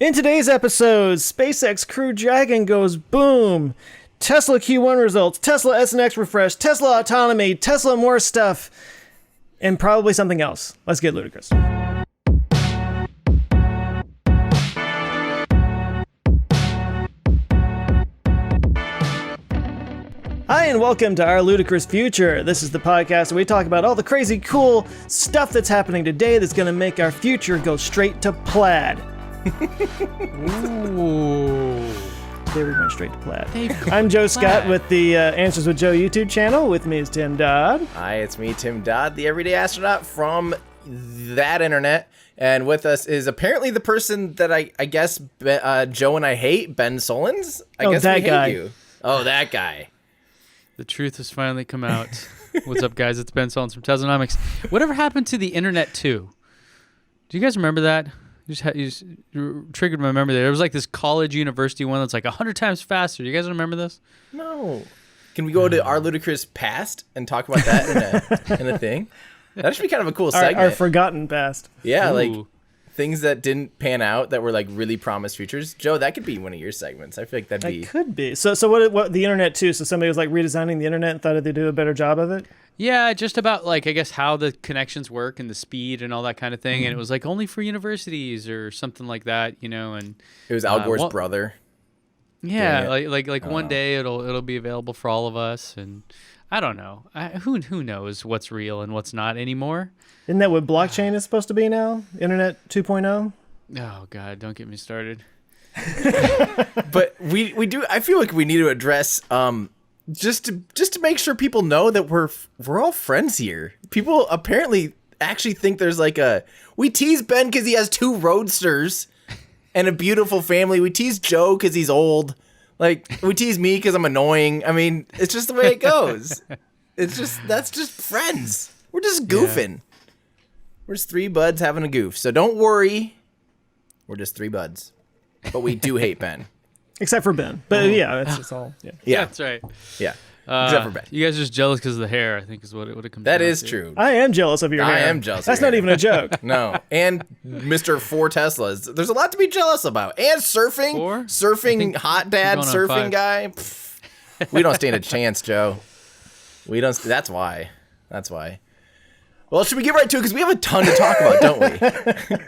In today's episode, SpaceX Crew Dragon goes boom. Tesla Q1 results, Tesla S and X refresh, Tesla autonomy, Tesla more stuff, and probably something else. Let's get ludicrous. Hi, and welcome to Our Ludicrous Future. This is the podcast where we talk about all the crazy, cool stuff that's happening today that's going to make our future go straight to plaid. Ooh. There we went straight to plaid. I'm Joe Scott with the Answers with Joe YouTube channel. With me is Tim Dodd. Hi, it's me, Tim Dodd, the everyday astronaut from that internet. And with us is apparently the person that I guess Joe and I hate, Ben Solons. I guess that we hate guy. you. Oh, that guy. The truth has finally come out. What's up, guys? It's Ben Solons from Teslanomics. Whatever happened to the internet 2? Do you guys remember that? You just triggered my memory there. There was like this college university one that's like 100 times faster. Do you guys remember this? No. Can we go to our ludicrous past and talk about that in a thing? That should be kind of a cool segment. Our forgotten past. Yeah, Ooh. like things that didn't pan out that were like really promised futures. Joe, that could be one of your segments. I feel like that'd be. It could be. So what the internet too? So somebody was like redesigning the internet and thought they'd do a better job of it? Yeah, just about like, I guess, how the connections work and the speed and all that kind of thing. And it was like only for universities or something like that, you know. And It was Al Gore's brother. Yeah, Dang like one day it'll be available for all of us. And I don't know. Who knows what's real and what's not anymore? Isn't that what blockchain is supposed to be now? Internet 2.0? Oh, God, don't get me started. But we do. I feel like we need to address just to make sure people know that we're all friends here. People apparently actually think there's like we tease Ben because he has 2 roadsters and a beautiful family. We tease Joe because he's old. Like we tease me because I'm annoying. I mean, it's just the way it goes. That's just friends. We're just goofing. Yeah. We're just 3 buds having a goof. So don't worry. We're just 3 buds. But we do hate Ben. Except for Ben. But yeah, it's all. Yeah. Yeah, that's right. Yeah. Except for Ben. You guys are just jealous because of the hair, I think is what it comes down That to. is true. I am jealous of your hair. I am jealous. That's of your not hair. even a joke. No. And Mr. 4 Teslas. There's a lot to be jealous about. And surfing. 4? Surfing, hot dad, going on surfing 5. guy. Pff, we don't stand a chance, Joe. We don't. That's why. Well, should we get right to it? Because we have a ton to talk about, don't we?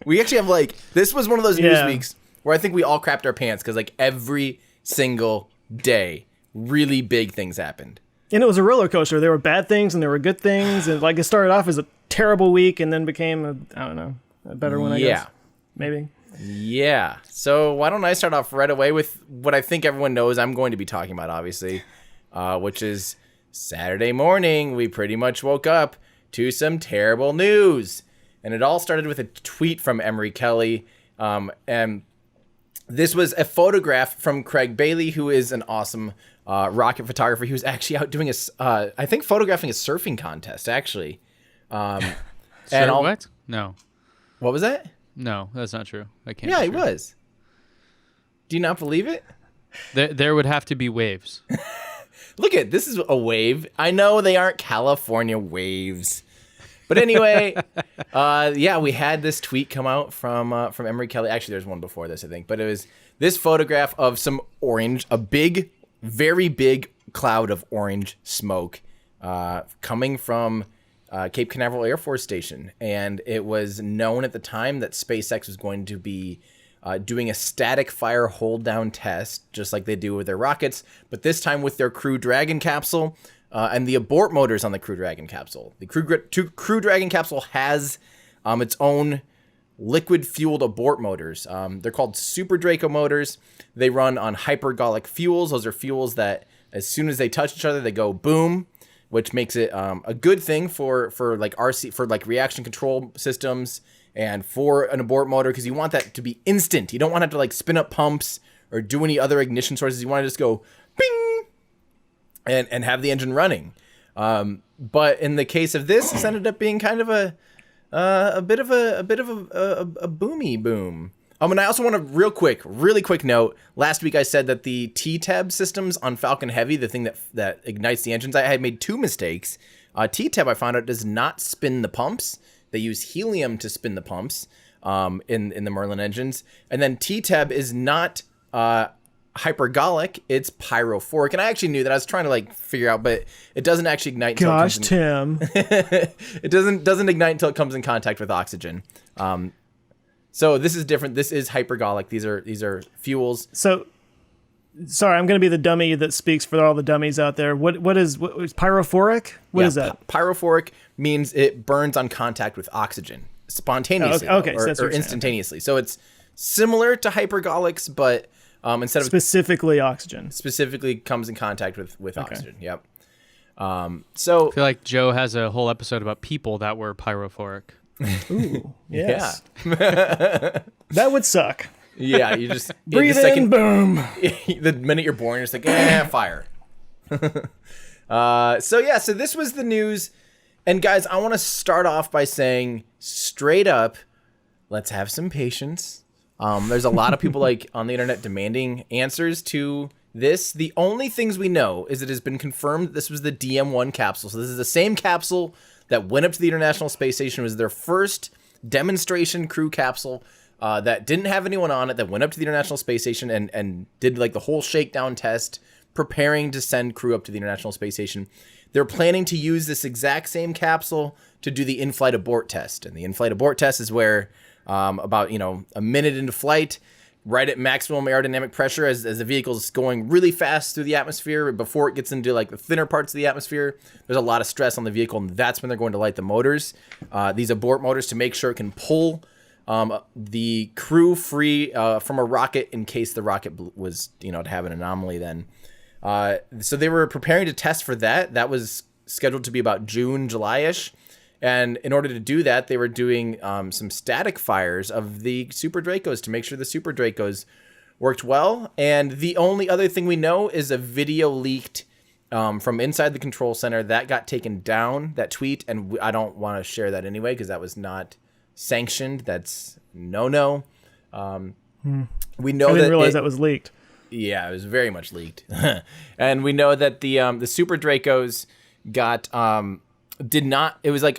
We actually have this was one of those news weeks where I think we all crapped our pants because every single day, really big things happened. And it was a roller coaster. There were bad things and there were good things. And it started off as a terrible week and then became a better one, I guess. Maybe. Yeah. So why don't I start off right away with what I think everyone knows I'm going to be talking about, obviously, which is Saturday morning. We pretty much woke up to some terrible news. And it all started with a tweet from Emery Kelly. And this was a photograph from Craig Bailey, who is an awesome rocket photographer. He was actually out doing photographing a surfing contest, actually. What? No. What was that? No, that's not true. That can't Yeah, be he true. was. Do you not believe it? There would have to be waves. Look at this is a wave. I know they aren't California waves. But anyway, we had this tweet come out from Emery Kelly. Actually, there's one before this, I think. But it was this photograph of some orange, a big, very big cloud of orange smoke coming from Cape Canaveral Air Force Station. And it was known at the time that SpaceX was going to be doing a static fire hold down test, just like they do with their rockets, but this time with their Crew Dragon Capsule. And the abort motors on the Crew Dragon Capsule. The Crew Dragon Capsule has its own liquid-fueled abort motors. They're called Super Draco motors. They run on hypergolic fuels. Those are fuels that, as soon as they touch each other, they go boom, which makes it a good thing for reaction control systems and for an abort motor, because you want that to be instant. You don't want to have to spin up pumps or do any other ignition sources. You want to just go bing. And have the engine running, but in the case of this ended up being kind of a bit of a boomy boom. And I also want to really quick note. Last week I said that the T-Tab systems on Falcon Heavy, the thing that ignites the engines, I had made 2 mistakes. T-Tab, I found out, does not spin the pumps. They use helium to spin the pumps. in the Merlin engines. And then TTEB is not hypergolic, it's pyrophoric. And I actually knew that. I was trying to like figure out, but it doesn't actually ignite until Gosh, Tim. it doesn't ignite until it comes in contact with oxygen. So this is different. This is hypergolic. These are fuels. So, sorry, I'm going to be the dummy that speaks for all the dummies out there. What is pyrophoric? What is that? Pyrophoric means it burns on contact with oxygen spontaneously, okay, or, so that's what or you're saying. instantaneously. So it's similar to hypergolics, but instead of Specifically oxygen. specifically comes in contact with oxygen. Yep. So I feel like Joe has a whole episode about people that were pyrophoric. Ooh, yes. That would suck. yeah, you just Breathe the in, boom. the minute you're born, you're just like, fire. So this was the news. And guys, I want to start off by saying straight up, let's have some patience. There's a lot of people like on the internet demanding answers to this. The only things we know is it has been confirmed that this was the DM-1 capsule. So this is the same capsule that went up to the International Space Station. It was their first demonstration crew capsule that didn't have anyone on it, that went up to the International Space Station and did like the whole shakedown test, preparing to send crew up to the International Space Station. They're planning to use this exact same capsule to do the in-flight abort test. And the in-flight abort test is where about a minute into flight, right at maximum aerodynamic pressure as the vehicle is going really fast through the atmosphere, before it gets into like the thinner parts of the atmosphere, there's a lot of stress on the vehicle, and that's when they're going to light the motors, these abort motors, to make sure it can pull the crew free from a rocket in case the rocket was to have an anomaly then. So they were preparing to test for that. That was scheduled to be about June, July-ish. And in order to do that, they were doing some static fires of the Super Dracos to make sure the Super Dracos worked well. And the only other thing we know is a video leaked from inside the control center that got taken down, that tweet. And I don't want to share that anyway, because that was not sanctioned. That's no. We know I didn't that realize that was leaked. Yeah, it was very much leaked. And we know that the Super Dracos got it was like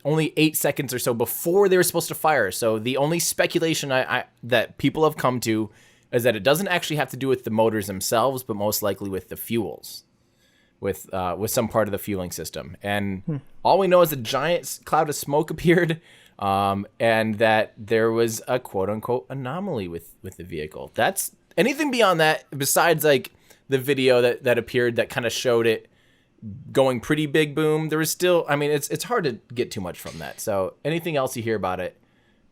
only 8 seconds or so before they were supposed to fire. So the only speculation that people have come to is that it doesn't actually have to do with the motors themselves, but most likely with the fuels, with some part of the fueling system. And all we know is a giant cloud of smoke appeared, and that there was a quote unquote anomaly with the vehicle. That's anything beyond that, besides like the video that appeared that kind of showed it going pretty big boom. There was still, it's hard to get too much from that. So anything else you hear about it,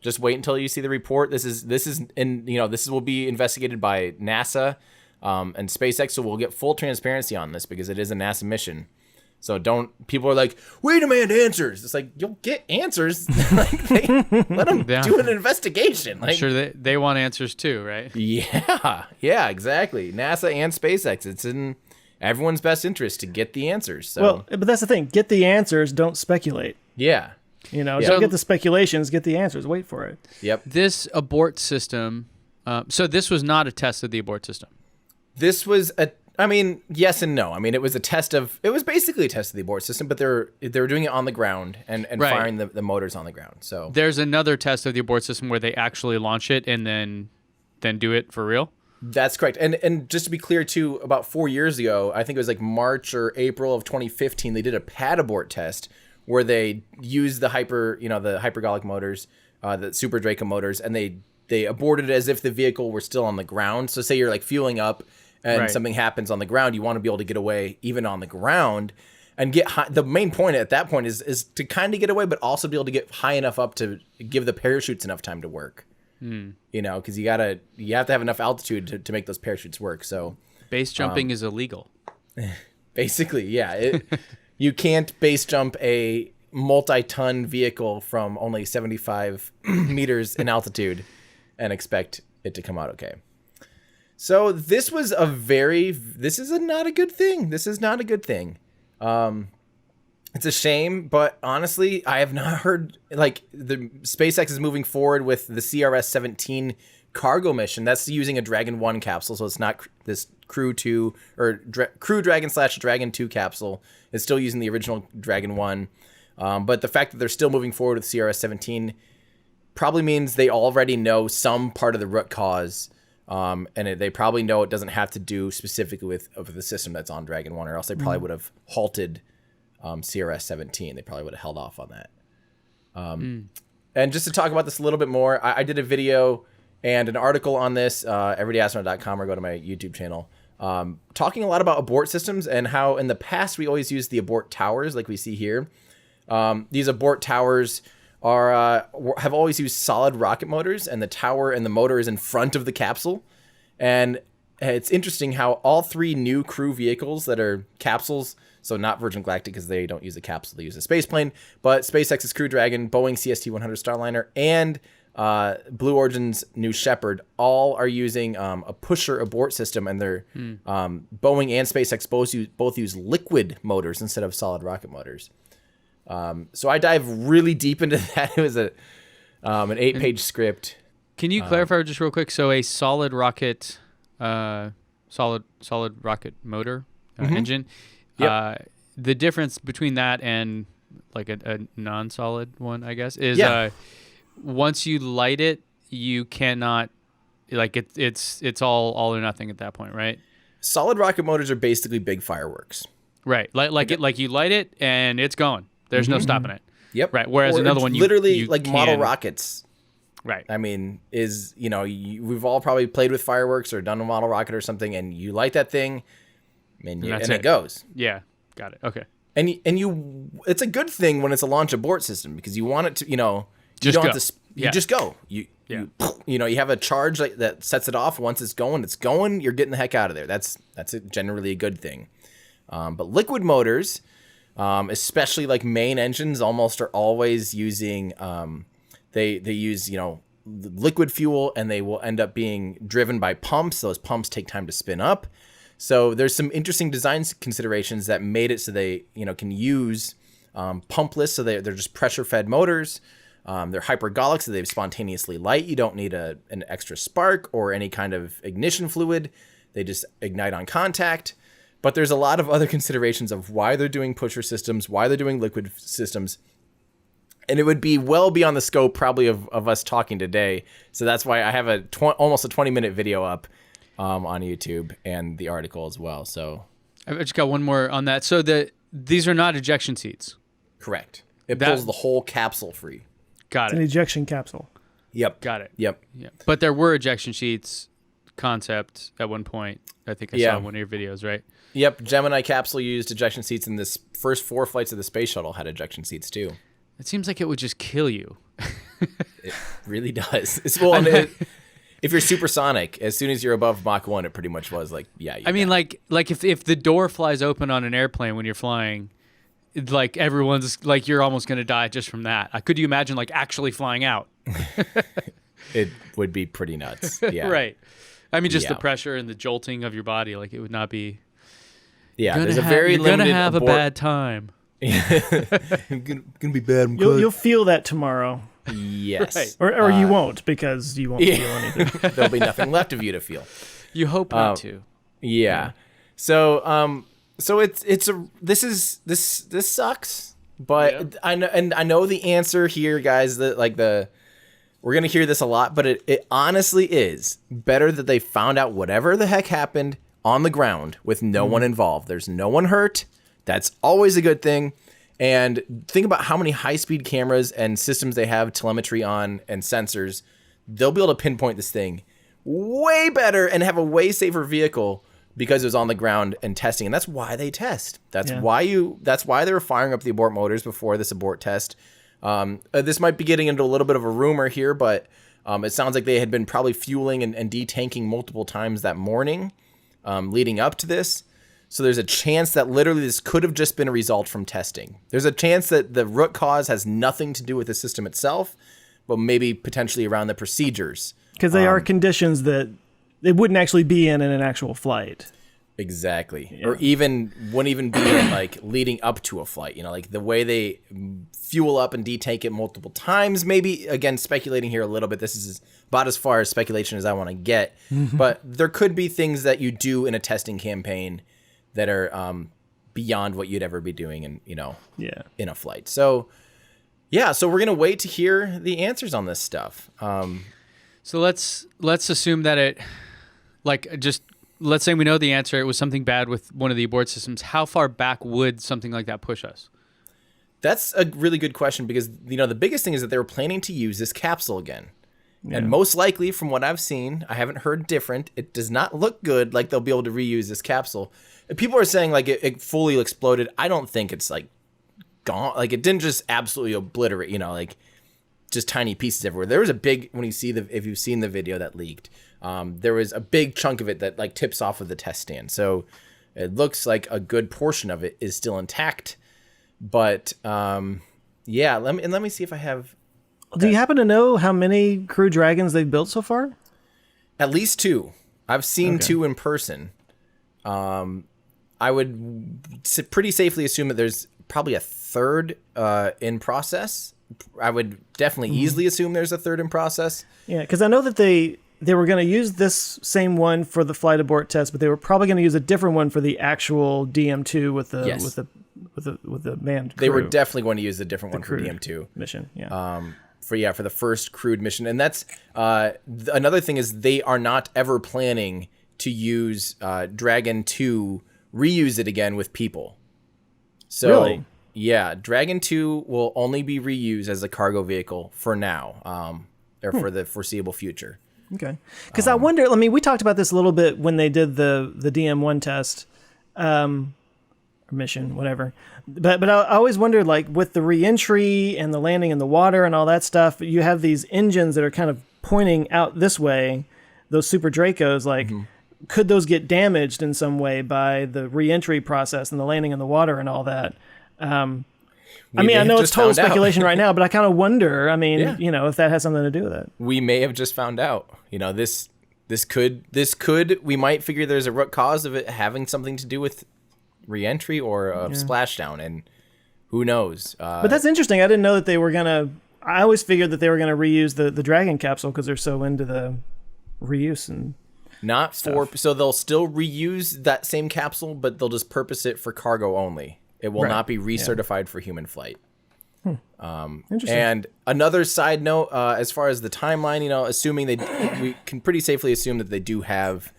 just wait until you see the report. This will be investigated by NASA and SpaceX, so we'll get full transparency on this because it is a NASA mission. So people are like, we demand answers. It's like, you'll get answers. Let them do an investigation. I'm sure they want answers too, right? Yeah, exactly. NASA and SpaceX, it's in everyone's best interest to get the answers. So. Well, but that's the thing. Get the answers. Don't speculate. Yeah. Don't get the speculations. Get the answers. Wait for it. Yep. This abort system. So this was not a test of the abort system. This was yes and no. It was basically a test of the abort system, but they were doing it on the ground and Right. firing the motors on the ground. So There's another test of the abort system where they actually launch it and then do it for real. that's correct. And just to be clear too, about 4 years ago, I think it was like March or April of 2015, they did a pad abort test where they used the hypergolic motors, the Super Draco motors, and they aborted it as if the vehicle were still on the ground. So say you're like fueling up and Right. something happens on the ground, you want to be able to get away even on the ground and get high. The main point at that point is to kind of get away, but also be able to get high enough up to give the parachutes enough time to work. Because you have to have enough altitude to make those parachutes work. So Base jumping is illegal. basically, yeah, you can't base jump a multi-ton vehicle from only 75 meters in altitude and expect it to come out okay. So this is not a good thing. This is not a good thing. It's a shame, but honestly, I have not heard, the SpaceX is moving forward with the CRS-17 cargo mission. That's using a Dragon 1 capsule, so it's not this Crew 2 or Crew Dragon / Dragon 2 capsule. It's still using the original Dragon 1. But the fact that they're still moving forward with CRS-17 probably means they already know some part of the root cause. They probably know it doesn't have to do specifically with the system that's on Dragon 1, or else they probably would have halted CRS-17. They probably would have held off on that. And just to talk about this a little bit more, I did a video and an article on this, everydayastronaut.com, or go to my YouTube channel, talking a lot about abort systems and how in the past we always used the abort towers like we see here. These abort towers have always used solid rocket motors, and the tower and the motor is in front of the capsule. And it's interesting how all 3 new crew vehicles that are capsules, so not Virgin Galactic because they don't use a capsule, they use a space plane, but SpaceX's Crew Dragon, Boeing CST-100 Starliner, and Blue Origin's New Shepard all are using a pusher abort system, and they're Boeing and SpaceX both use liquid motors instead of solid rocket motors. So I dive really deep into that. It was an 8-page script. Can you clarify just real quick? So a solid rocket motor engine. Yep. The difference between that and like a non-solid one, I guess, is once you light it, you cannot it's all or nothing at that point, right? Solid rocket motors are basically big fireworks. Right. Like you light it and it's going. There's no stopping it. Yep. Right. Whereas another one, you like model rockets. Right. I mean, we've all probably played with fireworks or done a model rocket or something, and you light that thing, and it goes. Yeah. Got it. Okay. And it's a good thing when it's a launch abort system, because you want it to, just go. You just go. You have a charge that sets it off. Once it's going. You're getting the heck out of there. That's generally a good thing. But liquid motors, especially like main engines, almost are always using they use liquid fuel, and they will end up being driven by pumps. Those pumps take time to spin up. So there's some interesting design considerations that made it so they can use pumpless. So they're just pressure fed motors. They're hypergolic, so they spontaneously light. You don't need an extra spark or any kind of ignition fluid. They just ignite on contact. But there's a lot of other considerations of why they're doing pusher systems, why they're doing liquid systems. And it would be well beyond the scope probably of us talking today. So that's why I have almost a 20-minute video up on YouTube, and the article as well. So I've just got one more on that. So these are not ejection seats. Correct. It pulls the whole capsule free. Got It's it. an ejection capsule. Yep. Got it. Yep. Yeah. But there were ejection sheets concept at one point. I think I saw in one of your videos, right? Yep. Gemini capsule used ejection seats, and this first 4 flights of the space shuttle had ejection seats too. It seems like it would just kill you. It really does. If you're supersonic, as soon as you're above Mach 1, it pretty much was like, yeah. I mean, like if the door flies open on an airplane when you're flying, like everyone's like, you're almost going to die just from that. Could you imagine like actually flying out? It would be pretty nuts. Yeah. Right. I mean, just the pressure and the jolting of your body, like it would not be. Yeah, there's a very limited. You're gonna have a bad time. gonna be bad. You'll feel that tomorrow. Yes. Right. Or you won't, because you won't feel anything. There'll be nothing left of you to feel. You hope not to. Yeah. So this sucks, but I know the answer here, guys. We're gonna hear this a lot, but it honestly is better that they found out whatever the heck happened on the ground with no one involved. There's no one hurt. That's always a good thing. And think about how many high-speed cameras and systems they have telemetry on and sensors. They'll be able to pinpoint this thing way better and have a way safer vehicle because it was on the ground and testing. And that's why they test. That's why they were firing up the abort motors before this abort test. This might be getting into a little bit of a rumor here, but it sounds like they had been probably fueling and detanking multiple times that morning leading up to this. So there's a chance that literally this could have just been a result from testing. There's a chance that the root cause has nothing to do with the system itself, but maybe potentially around the procedures. Because they are conditions that they wouldn't actually be in an actual flight. Exactly. Yeah. Or wouldn't even be in, like leading up to a flight. Like the way they fuel up and detank it multiple times. Maybe, again, speculating here a little bit. This is about as far as speculation as I want to get. But there could be things that you do in a testing campaign that are beyond what you'd ever be doing in a flight. So yeah, so we're gonna wait to hear the answers on this stuff. So let's assume that it, let's say we know the answer. It was something bad with one of the abort systems. How far back would something like that push us? That's a really good question because the biggest thing is that they were planning to use this capsule again. Yeah. And most likely, from what I've seen, I haven't heard different. It does not look good like they'll be able to reuse this capsule. People are saying like it fully exploded. I don't think it's like gone. Like it didn't just absolutely obliterate, like just tiny pieces everywhere. There was a big, if you've seen the video that leaked, there was a big chunk of it that like tips off of the test stand. So it looks like a good portion of it is still intact. But yeah, let me see if I have. Do you happen to know how many Crew Dragons they've built so far? At least 2. I've seen 2 in person. I would pretty safely assume that there's probably a third in process. I would definitely easily assume there's a third in process. Yeah, because I know that they were going to use this same one for the flight abort test, but they were probably going to use a different one for the actual DM2 with the manned crew. They were definitely going to use a different one for DM2 mission. Yeah. For the first crewed mission, and that's another thing is they are not ever planning to use Dragon 2, reuse it again with people. So really? Yeah, Dragon 2 will only be reused as a cargo vehicle for now, or for the foreseeable future. Okay, because I wonder. I mean, we talked about this a little bit when they did the DM1 test, or mission, whatever. But I always wondered, like with the reentry and the landing in the water and all that stuff, you have these engines that are kind of pointing out this way. Those Super Dracos, like, could those get damaged in some way by the reentry process and the landing in the water and all that? I mean, I know it's total speculation right now, but I kind of wonder. I mean, if that has something to do with it. We may have just found out. This could. We might figure there's a root cause of it having something to do with re-entry or a splashdown, and who knows. But that's interesting. I didn't know that they were gonna. I always figured that they were gonna reuse the Dragon capsule because they're so into the reuse and not stuff. So they'll still reuse that same capsule, but they'll just purpose it for cargo only. It will not be recertified for human flight. Interesting. And another side note, as far as the timeline, assuming we can pretty safely assume that they do have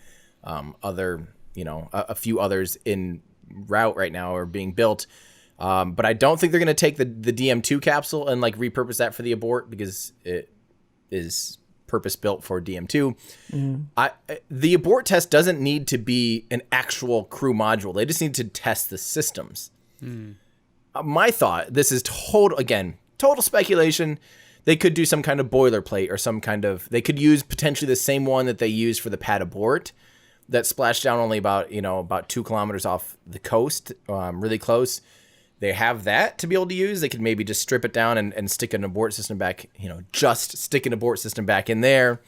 other, a few others in route right now or being built. But I don't think they're going to take the DM2 capsule and like repurpose that for the abort because it is purpose built for DM2. The abort test doesn't need to be an actual crew module. They just need to test the systems. My thought, this is total speculation. They could do some kind of boilerplate or they could use potentially the same one that they used for the pad abort that splashed down only about 2 kilometers off the coast, really close. They have that to be able to use. They could maybe just strip it down and stick an abort system back, just stick an abort system back in there.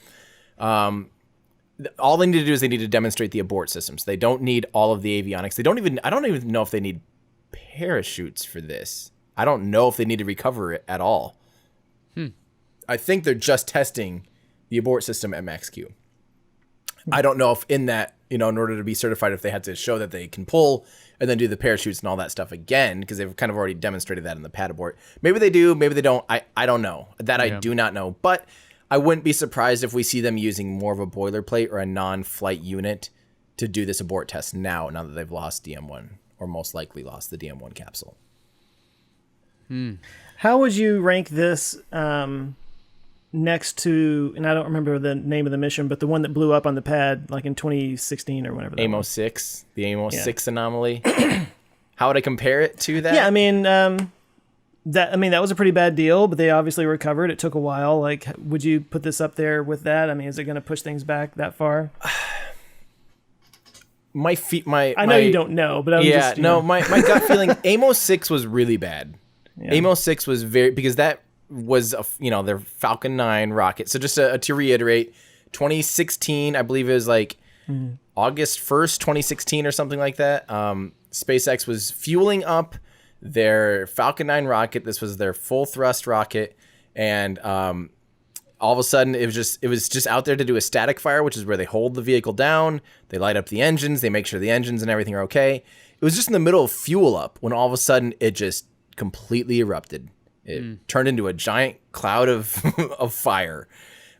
All they need to do is they need to demonstrate the abort systems. They don't need all of the avionics. I don't even know if they need parachutes for this. I don't know if they need to recover it at all. I think they're just testing the abort system at max Q. I don't know if in that, in order to be certified, if they had to show that they can pull and then do the parachutes and all that stuff again, because they've kind of already demonstrated that in the pad abort. Maybe they do, maybe they don't. I don't know. I do not know. But I wouldn't be surprised if we see them using more of a boilerplate or a non-flight unit to do this abort test now that they've lost DM1, or most likely lost the DM1 capsule. How would you rank this next to, and I don't remember the name of the mission, but the one that blew up on the pad like in 2016 or whenever that Amos was. 6, the Amos 6 anomaly. How would I compare it to that? Yeah, I mean, that was a pretty bad deal, but they obviously recovered. It took a while. Like, would you put this up there with that? I mean, is it going to push things back that far? I know you don't know, but my gut feeling, Amos 6 was really bad. Yeah. Amos 6 was because that was their Falcon 9 rocket. So just to reiterate, 2016, I believe it was like August 1st, 2016 or something like that. SpaceX was fueling up their Falcon 9 rocket. This was their full thrust rocket, and all of a sudden it was just out there to do a static fire, which is where they hold the vehicle down, they light up the engines, they make sure the engines and everything are okay. It was just in the middle of fuel up when all of a sudden it just completely erupted. It turned into a giant cloud of of fire.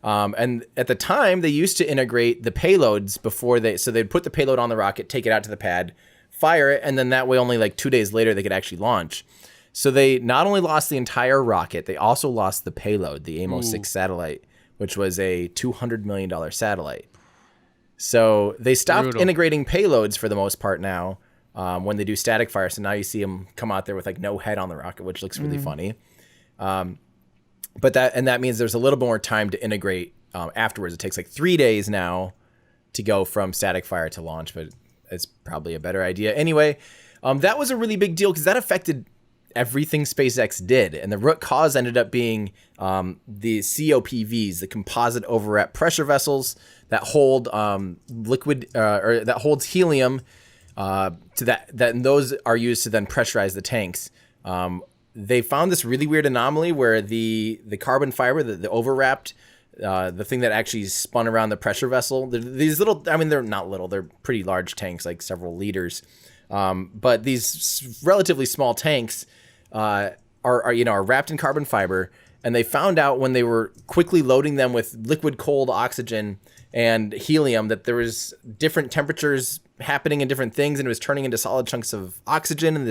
And at the time, they used to integrate the payloads so they'd put the payload on the rocket, take it out to the pad, fire it, and then that way only like 2 days later they could actually launch. So they not only lost the entire rocket, they also lost the payload, the AMO-6 satellite, which was a $200 million satellite. So they stopped integrating payloads for the most part now when they do static fire. So now you see them come out there with like no head on the rocket, which looks really funny. But that means there's a little bit more time to integrate afterwards. It takes like 3 days now to go from static fire to launch, but it's probably a better idea. Anyway, that was a really big deal because that affected everything SpaceX did. And the root cause ended up being the COPVs, the composite overwrap pressure vessels that hold liquid or that holds helium and those are used to then pressurize the tanks. They found this really weird anomaly where the carbon fiber, the overwrapped, the thing that actually spun around the pressure vessel, these little, I mean, they're not little, they're pretty large tanks, like several liters. But these relatively small tanks are wrapped in carbon fiber, and they found out when they were quickly loading them with liquid cold oxygen and helium that there was different temperatures happening in different things, and it was turning into solid chunks of oxygen, and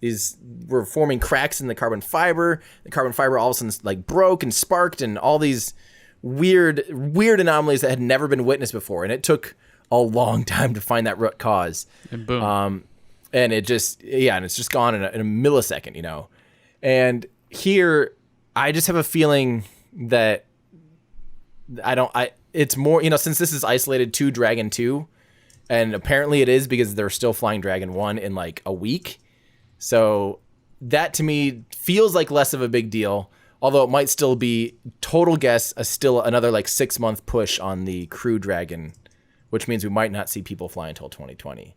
these were forming cracks in the carbon fiber. The carbon fiber all of a sudden like broke and sparked, and all these weird anomalies that had never been witnessed before. And it took a long time to find that root cause. And boom. And it just, and it's just gone in a millisecond, you know. And here, I just have a feeling that it's more, you know, since this is isolated to Dragon 2, and apparently it is because they're still flying Dragon 1 in like a week. So that to me feels like less of a big deal, although it might still be, total guess, still another like 6-month push on the Crew Dragon, which means we might not see people fly until 2020.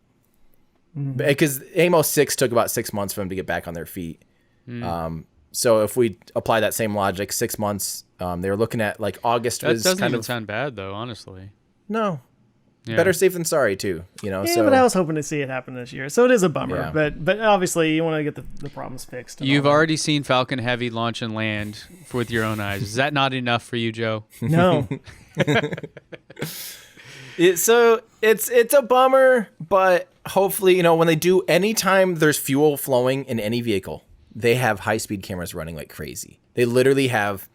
Because AMO-6 took about 6 months for them to get back on their feet. So if we apply that same logic, 6 months, they were looking at like August was that doesn't kind even of sound bad though, honestly. No. Yeah. Better safe than sorry too, you know. Yeah, so but I was hoping to see it happen this year, so it is a bummer. Yeah. But obviously you want to get the problems fixed. You've already seen Falcon Heavy launch and land with your own eyes. Is that not enough for you, Joe? No. It's a bummer, but hopefully, you know, when they do, anytime there's fuel flowing in any vehicle, they have high-speed cameras running like crazy. They literally have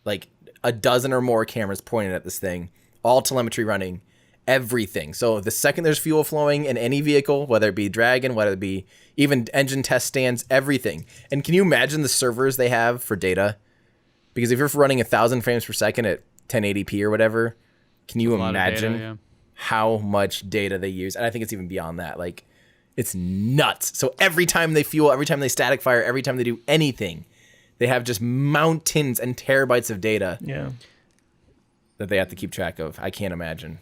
like a dozen or more cameras pointed at this thing, all telemetry running, everything. So the second there's fuel flowing in any vehicle, whether it be Dragon, whether it be even engine test stands, everything. And can you imagine the servers they have for data? Because if you're running 1,000 frames per second at 1080p or whatever, can you imagine how much data they use? And I think it's even beyond that. Like, it's nuts. So every time they fuel, every time they static fire, every time they do anything, they have just mountains and terabytes of data that they have to keep track of. I can't imagine.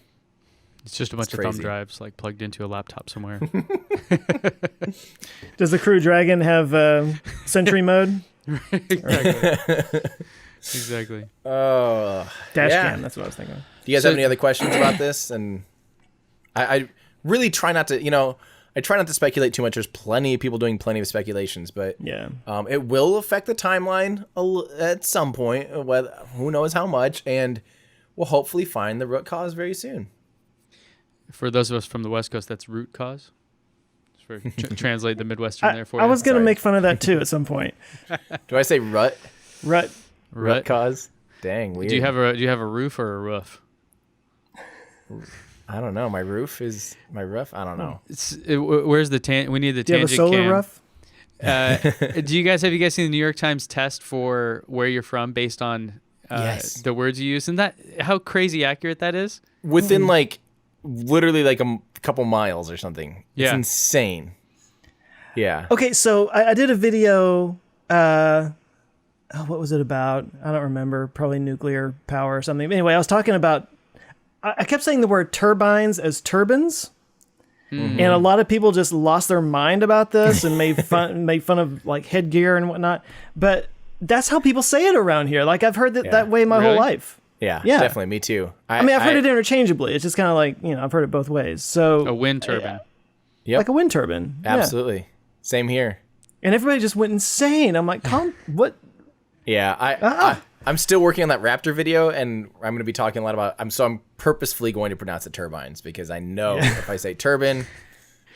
It's just a bunch of thumb drives like plugged into a laptop somewhere. Does the Crew Dragon have Sentry mode? Exactly. Oh, Dash cam. That's what I was thinking. Do you guys have any other questions about this? And I really try not to, you know, I try not to speculate too much. There's plenty of people doing plenty of speculations, but it will affect the timeline at some point. Who knows how much? And we'll hopefully find the root cause very soon. For those of us from the West Coast, that's root cause. Just for translate the Midwestern there for you. I was going to make fun of that too at some point. Do I say rut? Rut cause? Dang, weird. Do you have a roof or a roof? I don't know. My roof? I don't know. Where's the we need the Do you have tangent a solar cam. roof? Have you guys seen the New York Times test for where you're from based on the words you use? And that how crazy accurate that is? Within like literally like a couple miles or something. Yeah. It's insane. Yeah. Okay, so I did a video. What was it about? I don't remember. Probably nuclear power or something. Anyway, I was talking about. I kept saying the word turbines as turbines, and a lot of people just lost their mind about this and made fun of like headgear and whatnot. But that's how people say it around here. Like I've heard that way my whole life. Yeah, definitely. Me too. I've heard it interchangeably. It's just kind of like, you know, I've heard it both ways. So a wind turbine. Yep. Like a wind turbine. Absolutely. Same here. And everybody just went insane. I'm like, what? Yeah, I'm still working on that Raptor video, and I'm going to be talking a lot about. I'm purposefully going to pronounce the turbines because I know if I say turbine,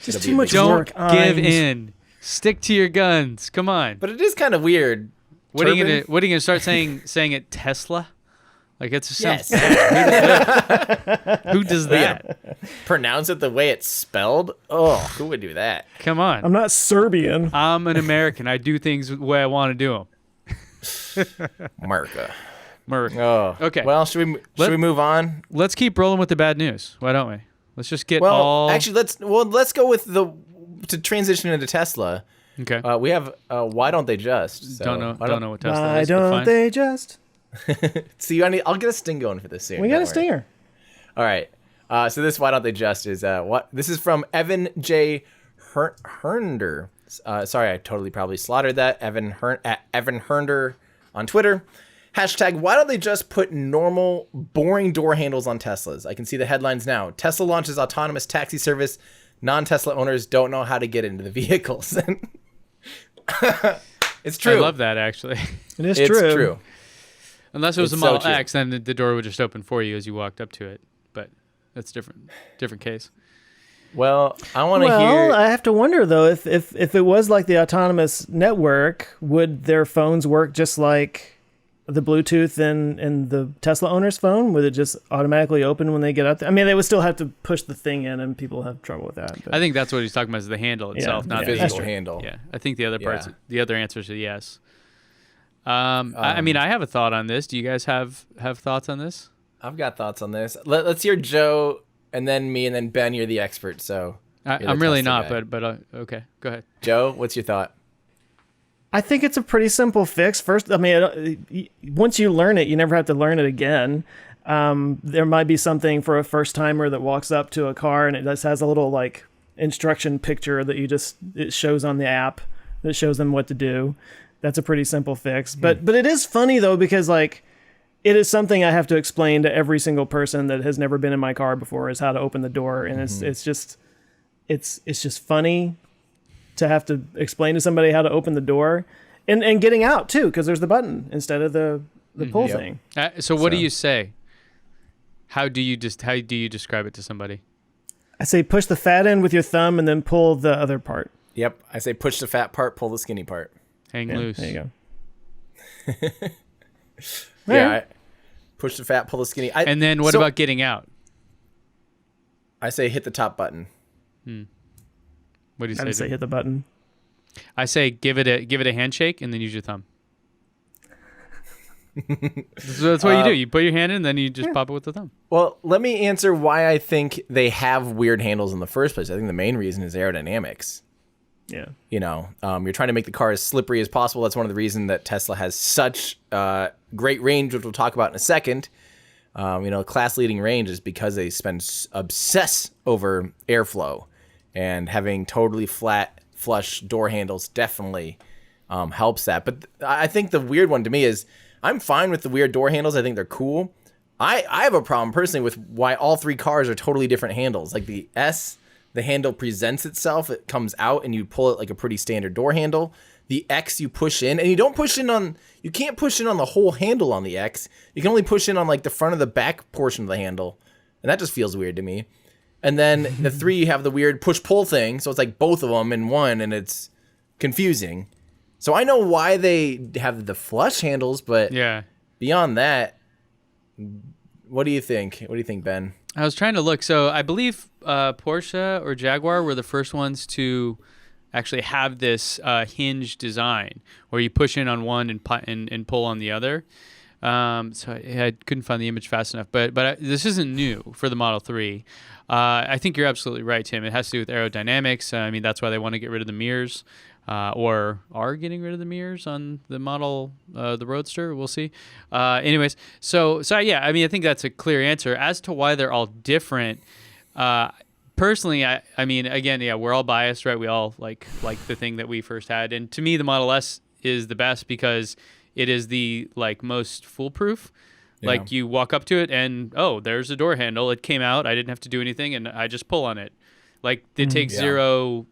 Just it'll too be a much big- work. Don't give Eins. in. Stick to your guns. Come on. But it is kind of weird. What are you Turbine? gonna start saying it Tesla? Like it's a Yes. Who does that? Pronounce it the way it's spelled? Oh, who would do that? Come on. I'm not Serbian. I'm an American. I do things the way I want to do them. America. Oh. Oh. Okay. Well, should we move on? Let's keep rolling with the bad news. Why don't we? Let's just get Well, all. actually, let's go with to transition into Tesla. Okay. We have why don't they just? So, don't know what Tesla Why is. but don't fine. they just? See, I'll get a sting going for this soon. We got don't a worry. stinger. All right. So this why don't they just is what this is from Evan J. Hernder. Sorry, I totally probably slaughtered that. Evan Hernder on Twitter. Hashtag why don't they just put normal boring door handles on Teslas? I can see the headlines now. Tesla launches autonomous taxi service. Non-Tesla owners don't know how to get into the vehicles. It's true. I love that actually. It is It's true. true. Unless it was It's a Model so true. X, then the door would just open for you as you walked up to it. But that's different case. Well, I want to Well, hear. I have to wonder though if it was like the autonomous network, would their phones work just like the Bluetooth in the Tesla owner's phone? Would it just automatically open when they get out there? I mean, they would still have to push the thing in, and people have trouble with that. But. I think that's what he's talking about is the handle itself, not the physical handle. Yeah, I think the other parts, Yeah. the other answers are yes. I mean, I have a thought on this. Do you guys have thoughts on this? I've got thoughts on this. Let's hear Joe, and then me, and then Ben. You're the expert, so you're the I'm really Tesla not, guy. but okay, go ahead. Joe, what's your thought? I think it's a pretty simple fix. First, I mean, once you learn it, you never have to learn it again. There might be something for a first timer that walks up to a car and it just has a little like instruction picture that it shows on the app that shows them what to do. That's a pretty simple fix. But it is funny though, because like it is something I have to explain to every single person that has never been in my car before is how to open the door. And it's just funny to have to explain to somebody how to open the door and getting out too, because there's the button instead of the pull Yep. thing. So what do you say? How do you describe it to somebody? I say push the fat end with your thumb and then pull the other part. Yep, I say push the fat part, pull the skinny part. Hang Yeah, loose. there you go. Yeah, push the fat, pull the skinny. And then what about getting out? I say hit the top button. What do you I say? just say hit the button. I say give it a handshake and then use your thumb. So that's what you do. You put your hand in, then you just pop it with the thumb. Well, let me answer why I think they have weird handles in the first place. I think the main reason is aerodynamics. Yeah. You know, you're trying to make the car as slippery as possible. That's one of the reasons that Tesla has such great range, which we'll talk about in a second. Class-leading range is because they obsess over airflow, and having totally flat, flush door handles definitely helps that. But I think the weird one to me is I'm fine with the weird door handles. I think they're cool. I have a problem personally with why all three cars are totally different handles. Like the S, the handle presents itself, it comes out and you pull it like a pretty standard door handle. The X you push in, and you can't push in on the whole handle on the X. You can only push in on like the front of the back portion of the handle. And that just feels weird to me. And then the 3, you have the weird push-pull thing. So it's like both of them in one, and it's confusing. So I know why they have the flush handles, but Yeah. beyond that, what do you think? What do you think, Ben? I was trying to look. So I believe Porsche or Jaguar were the first ones to actually have this hinge design where you push in on one and pull on the other. So I couldn't find the image fast enough. But this isn't new for the Model 3. I think you're absolutely right, Tim. It has to do with aerodynamics. I mean, that's why they want to get rid of the mirrors. Or are getting rid of the mirrors on the model, the Roadster. We'll see. Anyways, so yeah, I mean, I think that's a clear answer as to why they're all different. Personally, I mean, again, yeah, we're all biased, right? We all like the thing that we first had, and to me, the Model S is the best because it is the most foolproof. Yeah. Like you walk up to it and there's a door handle. It came out. I didn't have to do anything, and I just pull on it. Like it takes zero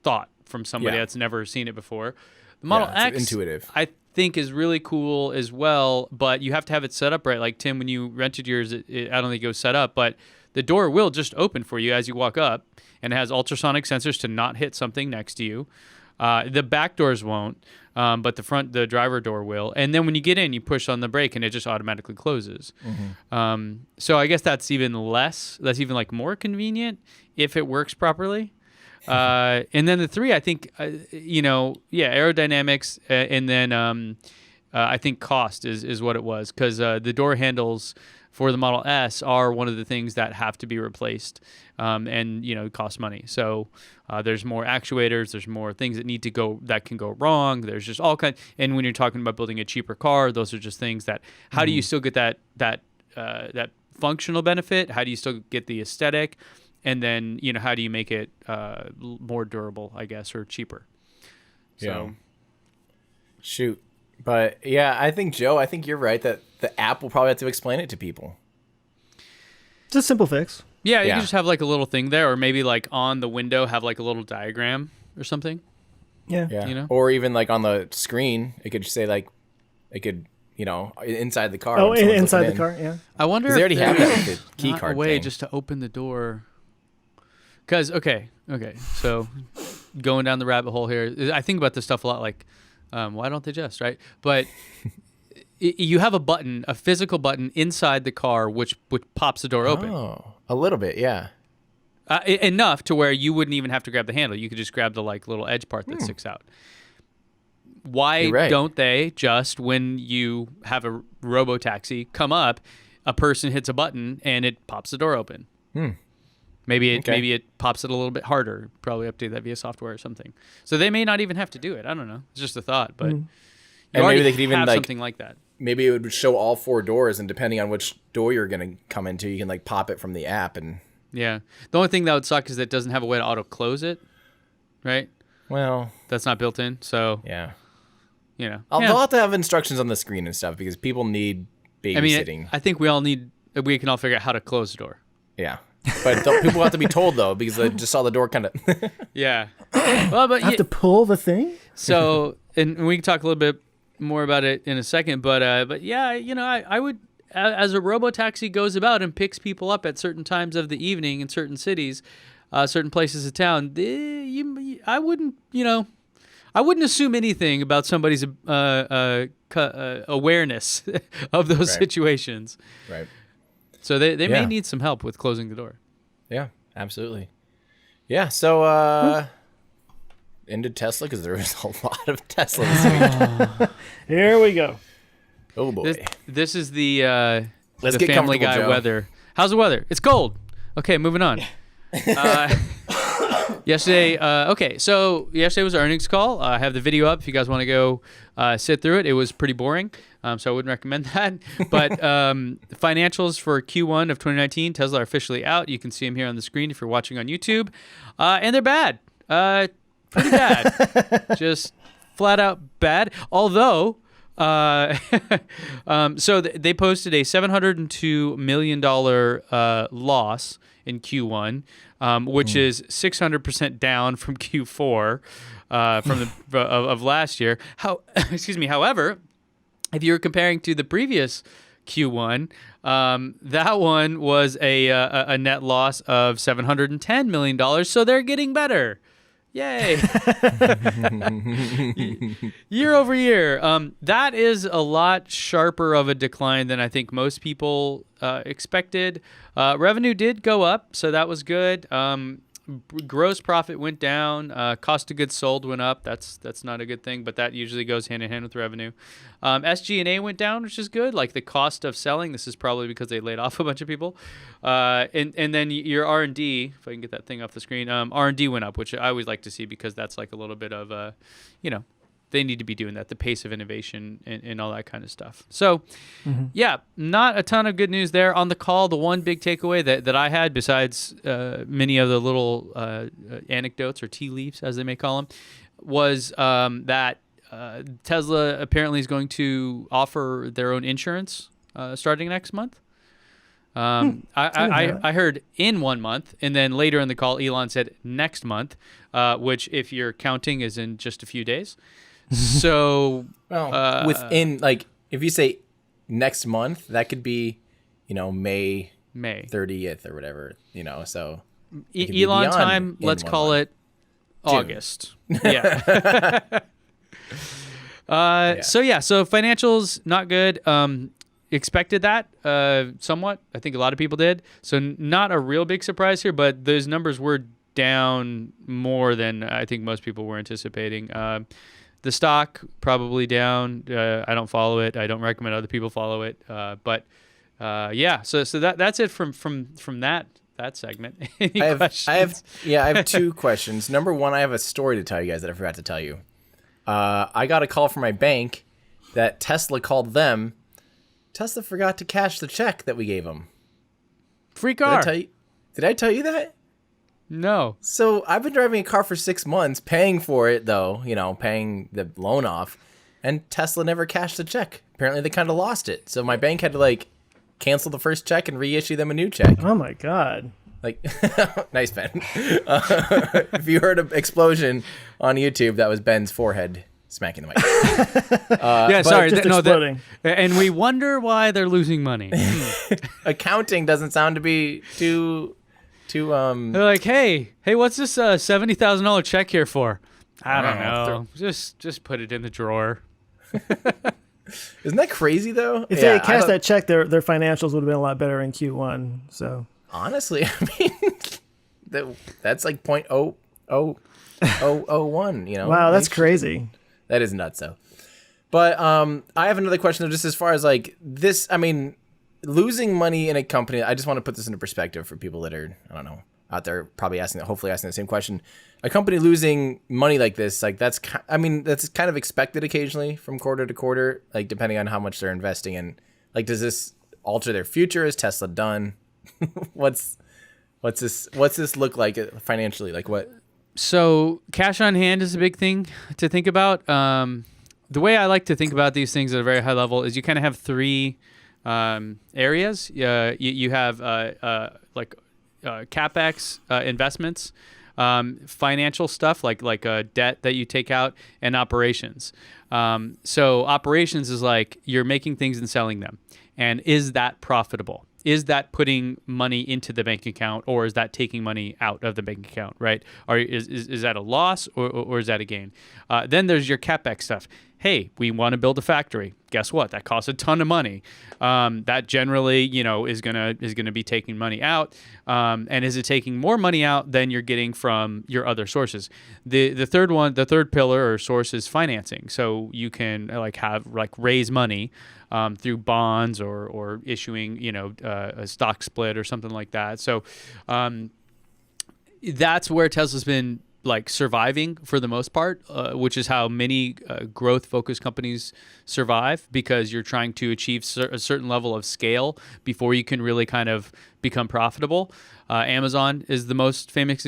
thought from somebody that's never seen it before. The Model X, it's intuitive. I think is really cool as well, but you have to have it set up right. Like Tim, when you rented yours, I don't think it was set up, but the door will just open for you as you walk up, and it has ultrasonic sensors to not hit something next to you. The back doors won't, but the driver door will. And then when you get in, you push on the brake, and it just automatically closes. So I guess that's even like more convenient if it works properly. And then the 3, I think, aerodynamics, and then I think cost is what it was, because the door handles for the Model S are one of the things that have to be replaced, and cost money. So there's more actuators, there's more things that can go wrong. There's just all kinds. And when you're talking about building a cheaper car, those are just things that how do you still get that functional benefit? How do you still get the aesthetic? And then, how do you make it more durable, I guess, or cheaper? So, yeah. Shoot. But, yeah, I think you're right that the app will probably have to explain it to people. It's a simple fix. Yeah, you can just have like a little thing there, or maybe like on the window have like a little diagram or something. Yeah. Or even like on the screen, it could say like, inside the car. Oh, inside the car, yeah. I wonder if they already have that with the key not card a way thing. just to open the door. Because, okay, so going down the rabbit hole here, I think about this stuff a lot, like, why don't they just, right? But you have a physical button inside the car, which pops the door open. Oh, a little bit, yeah. Enough to where you wouldn't even have to grab the handle. You could just grab the like little edge part that sticks out. Why don't they just, when you have a Robo-Taxi come up, a person hits a button and it pops the door open? Maybe it pops it a little bit harder. Probably update that via software or something. So they may not even have to do it. I don't know. It's just a thought, but you And already maybe they could even have like something like that. maybe it would show all 4 doors, and depending on which door you're gonna come into, you can like pop it from the app. And Yeah. The only thing that would suck is that it doesn't have a way to auto close it, right? well, That's not built in. So yeah. Yeah. They'll have to have instructions on the screen and stuff because people need babysitting. I think we can all figure out how to close the door. Yeah. But people have to be told, though, because they just saw the door kind of... Yeah. Well, but I have to pull the thing? So, and we can talk a little bit more about it in a second, but yeah, I would, as a Robo-Taxi goes about and picks people up at certain times of the evening in certain cities, certain places of town, I wouldn't assume anything about somebody's awareness of those situations. Right. So they may need some help with closing the door. Yeah, absolutely. Yeah, so into Tesla, because there was a lot of Tesla this week. Here we go. Oh, boy. This is the Let's the get Family comfortable, Guy Joe. weather. How's the weather? It's cold. Okay, moving on. Yesterday, so yesterday was our earnings call. I have the video up if you guys want to go sit through it. It was pretty boring, so I wouldn't recommend that. But financials for Q1 of 2019, Tesla are officially out. You can see them here on the screen if you're watching on YouTube. And they're bad. Pretty bad. Just flat out bad. Although, so they posted a $702 million loss in Q1, which is 600% down from Q4 of last year. However, if you're comparing to the previous Q1, that one was a net loss of $710 million. So they're getting better. Yay. Year over year. That is a lot sharper of a decline than I think most people expected. Revenue did go up, so that was good. Gross profit went down. Cost of goods sold went up. That's not a good thing, but that usually goes hand in hand with revenue. SG&A went down, which is good. Like the cost of selling. This is probably because they laid off a bunch of people. And then your R&D, if I can get that thing off the screen, R&D went up, which I always like to see because that's like a little bit of they need to be doing that, the pace of innovation and all that kind of stuff. So, yeah, not a ton of good news there. On the call, the one big takeaway that I had, besides many of the little anecdotes or tea leaves, as they may call them, was that Tesla apparently is going to offer their own insurance starting next month. I heard in 1 month, and then later in the call, Elon said next month, which if you're counting is in just a few days. So Well, within like if you say next month, that could be, May May 30th or whatever, so it could be Elon beyond time. in Let's 1 call month. it August. Yeah. So financials not good. Expected that somewhat. I think a lot of people did. So not a real big surprise here, but those numbers were down more than I think most people were anticipating. The stock probably down. I don't follow it. I don't recommend other people follow it. But So that's it from that segment. Any questions? I have 2 questions. Number 1, I have a story to tell you guys that I forgot to tell you. I got a call from my bank that Tesla called them. Tesla forgot to cash the check that we gave them. Free car. Did I tell you that? No. So I've been driving a car for 6 months, paying for it though, paying the loan off, and Tesla never cashed the check. Apparently they kind of lost it. So my bank had to cancel the first check and reissue them a new check. Oh my God. Nice, Ben. If you heard an explosion on YouTube, that was Ben's forehead smacking the mic. Sorry. Just exploding. And we wonder why they're losing money. Accounting doesn't sound to be too. They're like, hey, what's this $70,000 check here for? I don't know. Just put it in the drawer. Isn't that crazy though? If they had cashed that check, their financials would have been a lot better in Q1. So honestly, I mean, that's like 0.00001. Wow, that's crazy. That is nuts, though. But I have another question, though, just as far as this. I mean, losing money in a company. I just want to put this into perspective for people that are, I don't know, out there probably hopefully asking the same question. A company losing money like this, that's kind of expected occasionally from quarter to quarter, depending on how much they're investing in. Does this alter their future? Is Tesla done? What's this look like financially? What? So cash on hand is a big thing to think about. The way I like to think about these things at a very high level is you kind of have 3 areas. You have CapEx investments, financial stuff like debt that you take out, and operations. So operations is you're making things and selling them. And is that profitable? Is that putting money into the bank account, or is that taking money out of the bank account, right? Or is that a loss, or is that a gain? Then there's your CapEx stuff. Hey, we want to build a factory. Guess what? That costs a ton of money. That generally, is gonna be taking money out. And is it taking more money out than you're getting from your other sources? The third pillar or source is financing. So you can raise money through bonds or issuing, a stock split or something like that. So that's where Tesla's been surviving for the most part, which is how many growth-focused companies survive, because you're trying to achieve a certain level of scale before you can really kind of become profitable. Amazon is the most famous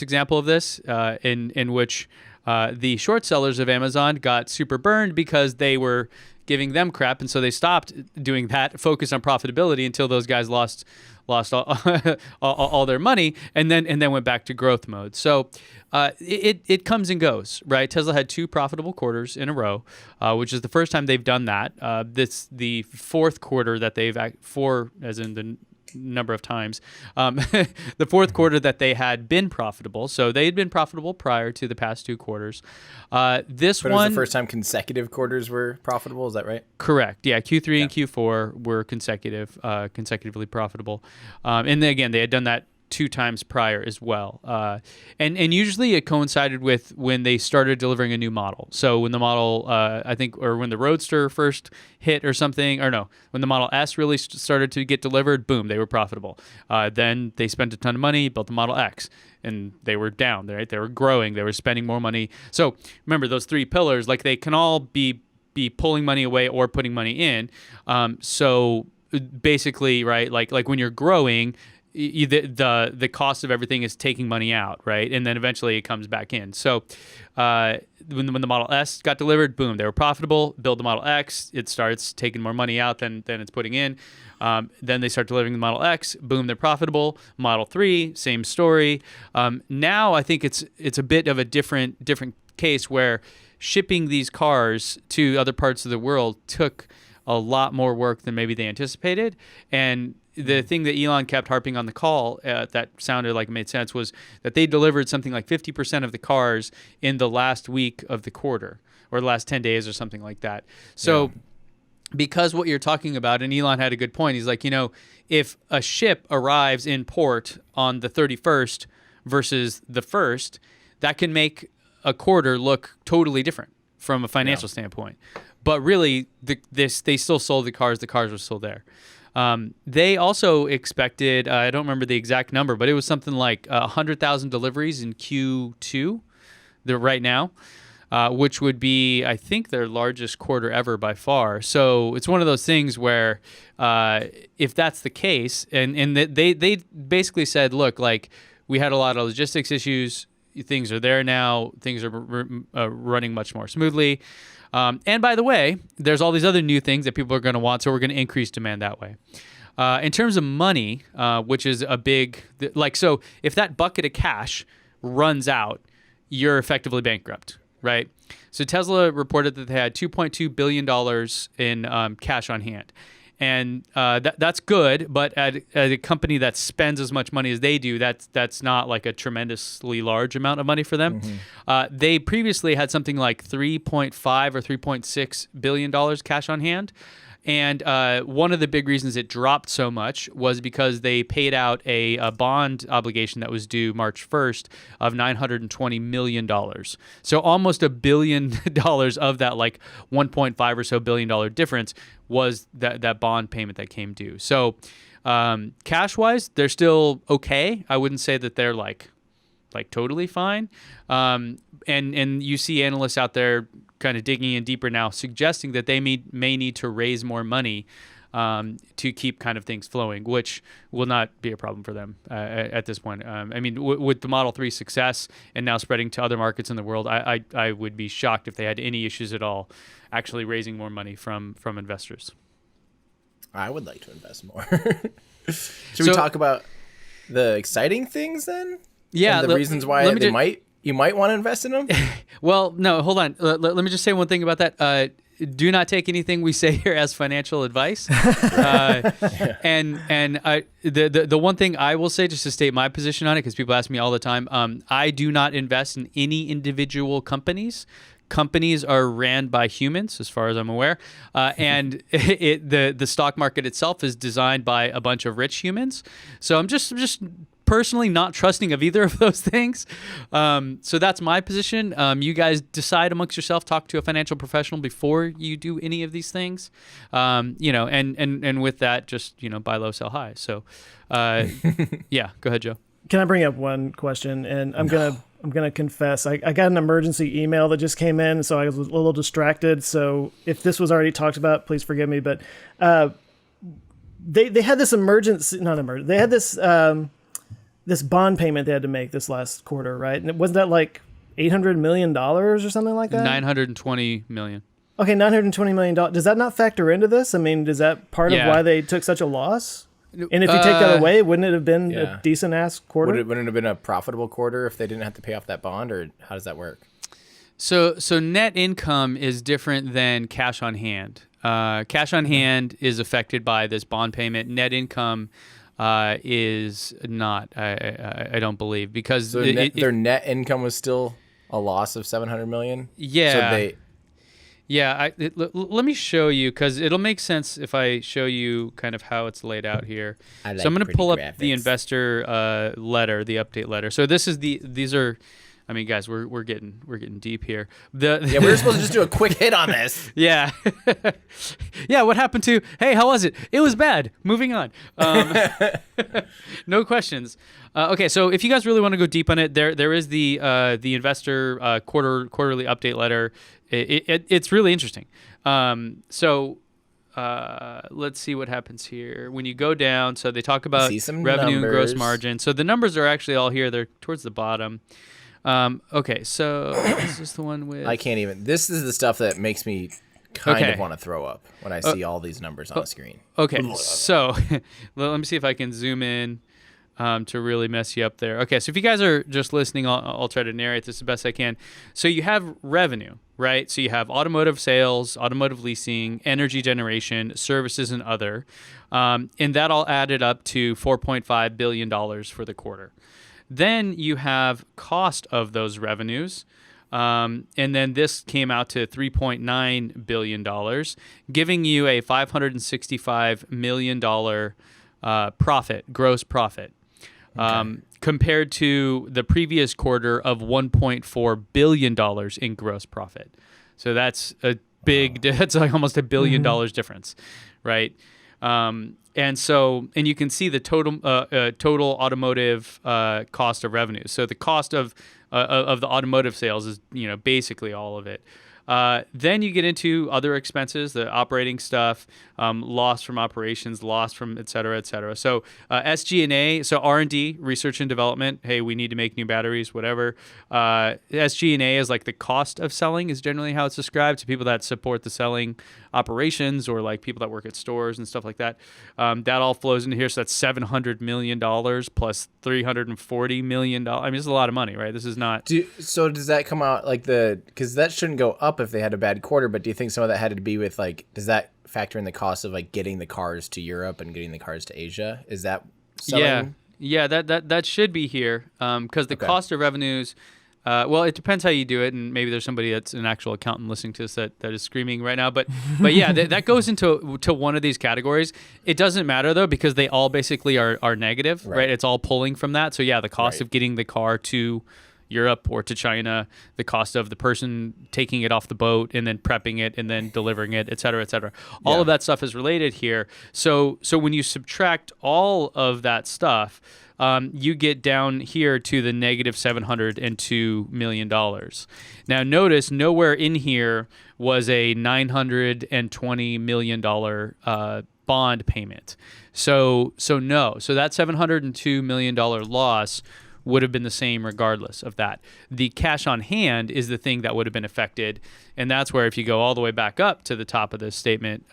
example of this, in which the short sellers of Amazon got super burned because they were giving them crap, and so they stopped doing that, focused on profitability until those guys lost all their money, and then went back to growth mode. So it comes and goes, right? Tesla had 2 profitable quarters in a row, which is the first time they've done that. This the 4th quarter that they've 4 as in the number of times, the 4th quarter that they had been profitable. So they had been profitable prior to the past 2 quarters. But it was the first time consecutive quarters were profitable. Is that right? Correct. Yeah, Q3 and Q4 were consecutively profitable. And then again, they had done that 2 times prior as well. And usually it coincided with when they started delivering a new model. So when the model, when the Roadster first hit or something, or no, when the Model S really started to get delivered, boom, they were profitable. Then they spent a ton of money, built the Model X, and they were down, right? They were growing, they were spending more money. So remember those 3 pillars, they can all be pulling money away or putting money in. So basically, right, like when you're growing, the cost of everything is taking money out, right? And then eventually it comes back in. So when the Model S got delivered, boom, they were profitable. Build the Model X, it starts taking more money out than it's putting in. Then they start delivering the Model X, boom, they're profitable. Model 3, same story. Now I think it's a bit of a different case where shipping these cars to other parts of the world took a lot more work than maybe they anticipated. And the thing that Elon kept harping on the call that sounded like it made sense was that they delivered something like 50% of the cars in the last week of the quarter, or the last 10 days or something like that. So because what you're talking about, and Elon had a good point, he's like, if a ship arrives in port on the 31st versus the 1st, that can make a quarter look totally different from a financial standpoint. But really, they still sold the cars were still there. They also expected, I don't remember the exact number, but it was something like 100,000 deliveries in Q2 right now, which would be, I think, their largest quarter ever by far. So it's one of those things where if that's the case, and they basically said, look, like, we had a lot of logistics issues. Things are there now. Things are running much more smoothly. And by the way, there's all these other new things that people are going to want, so we're going to increase demand that way. In terms of money, which is a big, so if that bucket of cash runs out, you're effectively bankrupt, right? So Tesla reported that they had $2.2 billion in cash on hand. And that's good, but at a company that spends as much money as they do, that's not like a tremendously large amount of money for them. They previously had something like $3.5 or $3.6 billion cash on hand. And one of the big reasons it dropped so much was because they paid out a bond obligation that was due March 1st of $920 million. So almost $1 billion of that like $1.5 or so billion dollar difference was that bond payment that came due. So cash-wise, they're still okay. I wouldn't say that they're like totally fine. And you see analysts out there kind of digging in deeper now, suggesting that they may need to raise more money to keep kind of things flowing, which will not be a problem for them at this point. I mean, with the Model 3 success and now spreading to other markets in the world, I would be shocked if they had any issues at all actually raising more money from investors. I would like to invest more. Should we talk about the exciting things then? Yeah, and the reasons why you might want to invest in them? Well, no, hold on. Let me just say one thing about that. Do not take anything we say here as financial advice. And the one thing I will say, just to state my position on it, because people ask me all the time, I do not invest in any individual companies. Companies are ran by humans, as far as I'm aware, and the stock market itself is designed by a bunch of rich humans. So I'm just personally not trusting of either of those things. So that's my position. You guys decide amongst yourself, talk to a financial professional before you do any of these things. And with that, just, buy low, sell high. So, yeah, go ahead, Joe. Can I bring up one question? And I'm gonna confess, I got an emergency email that just came in, so I was a little distracted. So if this was already talked about, please forgive me. But they had this they had this this bond payment they had to make this last quarter, right? And wasn't that like $800 million or something like that? $920 million. Okay, $920 million. Does that not factor into this? I mean, is that part of why they took such a loss? And if you take that away, wouldn't it have been a decent-ass quarter? Wouldn't it have been a profitable quarter if they didn't have to pay off that bond, or how does that work? So net income is different than cash on hand. Cash on hand is affected by this bond payment. Net income is not, I don't believe, because their net income was still a loss of $700 million. Yeah. So let me show you, because it'll make sense if I show you kind of how it's laid out here. So I'm going to pull up the investor letter, the update letter. So these are. I mean, guys, we're getting deep here. We were supposed to just do a quick hit on this. Yeah. Yeah, what happened to, hey, how was it? It was bad. Moving on. No questions. Okay, so if you guys really want to go deep on it, there is the investor quarterly update letter. It's really interesting. So let's see what happens here. When you go down, so they talk about revenue and gross margin. So the numbers are actually all here. They're towards the bottom. Okay, so is this the one with... I can't even... This is the stuff that makes me kind of want to throw up when I see all these numbers on the screen. Okay, so let me see if I can zoom in. to really mess you up there. Okay, so if you guys are just listening, I'll try to narrate this the best I can. So you have revenue, right? So you have automotive sales, automotive leasing, energy generation, services, and other. And that all added up to $4.5 billion for the quarter. Then you have cost of those revenues. And then this came out to $3.9 billion, giving you a $565 million profit, gross profit. Compared to the previous quarter of $1.4 billion in gross profit. So that's a big, that's like almost $1 billion difference, right? And you can see the total automotive cost of revenue. So the cost of the automotive sales is, basically all of it. Then you get into other expenses, the operating stuff, loss from operations, loss from et cetera, et cetera. So SG&A, so R&D, research and development. Hey, we need to make new batteries, whatever. SG&A is like the cost of selling is generally how it's described to people that support the selling operations or like people that work at stores and stuff like that. That all flows into here. So that's $700 million plus $340 million. I mean, this is a lot of money, right? This is not. So does that come out like because that shouldn't go up if they had a bad quarter, but do you think some of that had to be with like, does that factor in the cost of like getting the cars to Europe and getting the cars to Asia? Is that selling? Yeah, that should be here because the cost of revenues, well, it depends how you do it, and maybe there's somebody that's an actual accountant listening to this that is screaming right now, but yeah, that goes into one of these categories. It doesn't matter though because they all basically are negative, right? It's all pulling from that. So yeah, the cost of getting the car to Europe or to China, the cost of the person taking it off the boat and then prepping it and then delivering it, et cetera, et cetera. All of that stuff is related here. So when you subtract all of that stuff, you get down here to the negative $702 million. Now notice nowhere in here was a $920 million bond payment. So no. So that $702 million loss would have been the same regardless of that. The cash on hand is the thing that would have been affected, and that's where if you go all the way back up to the top of this statement,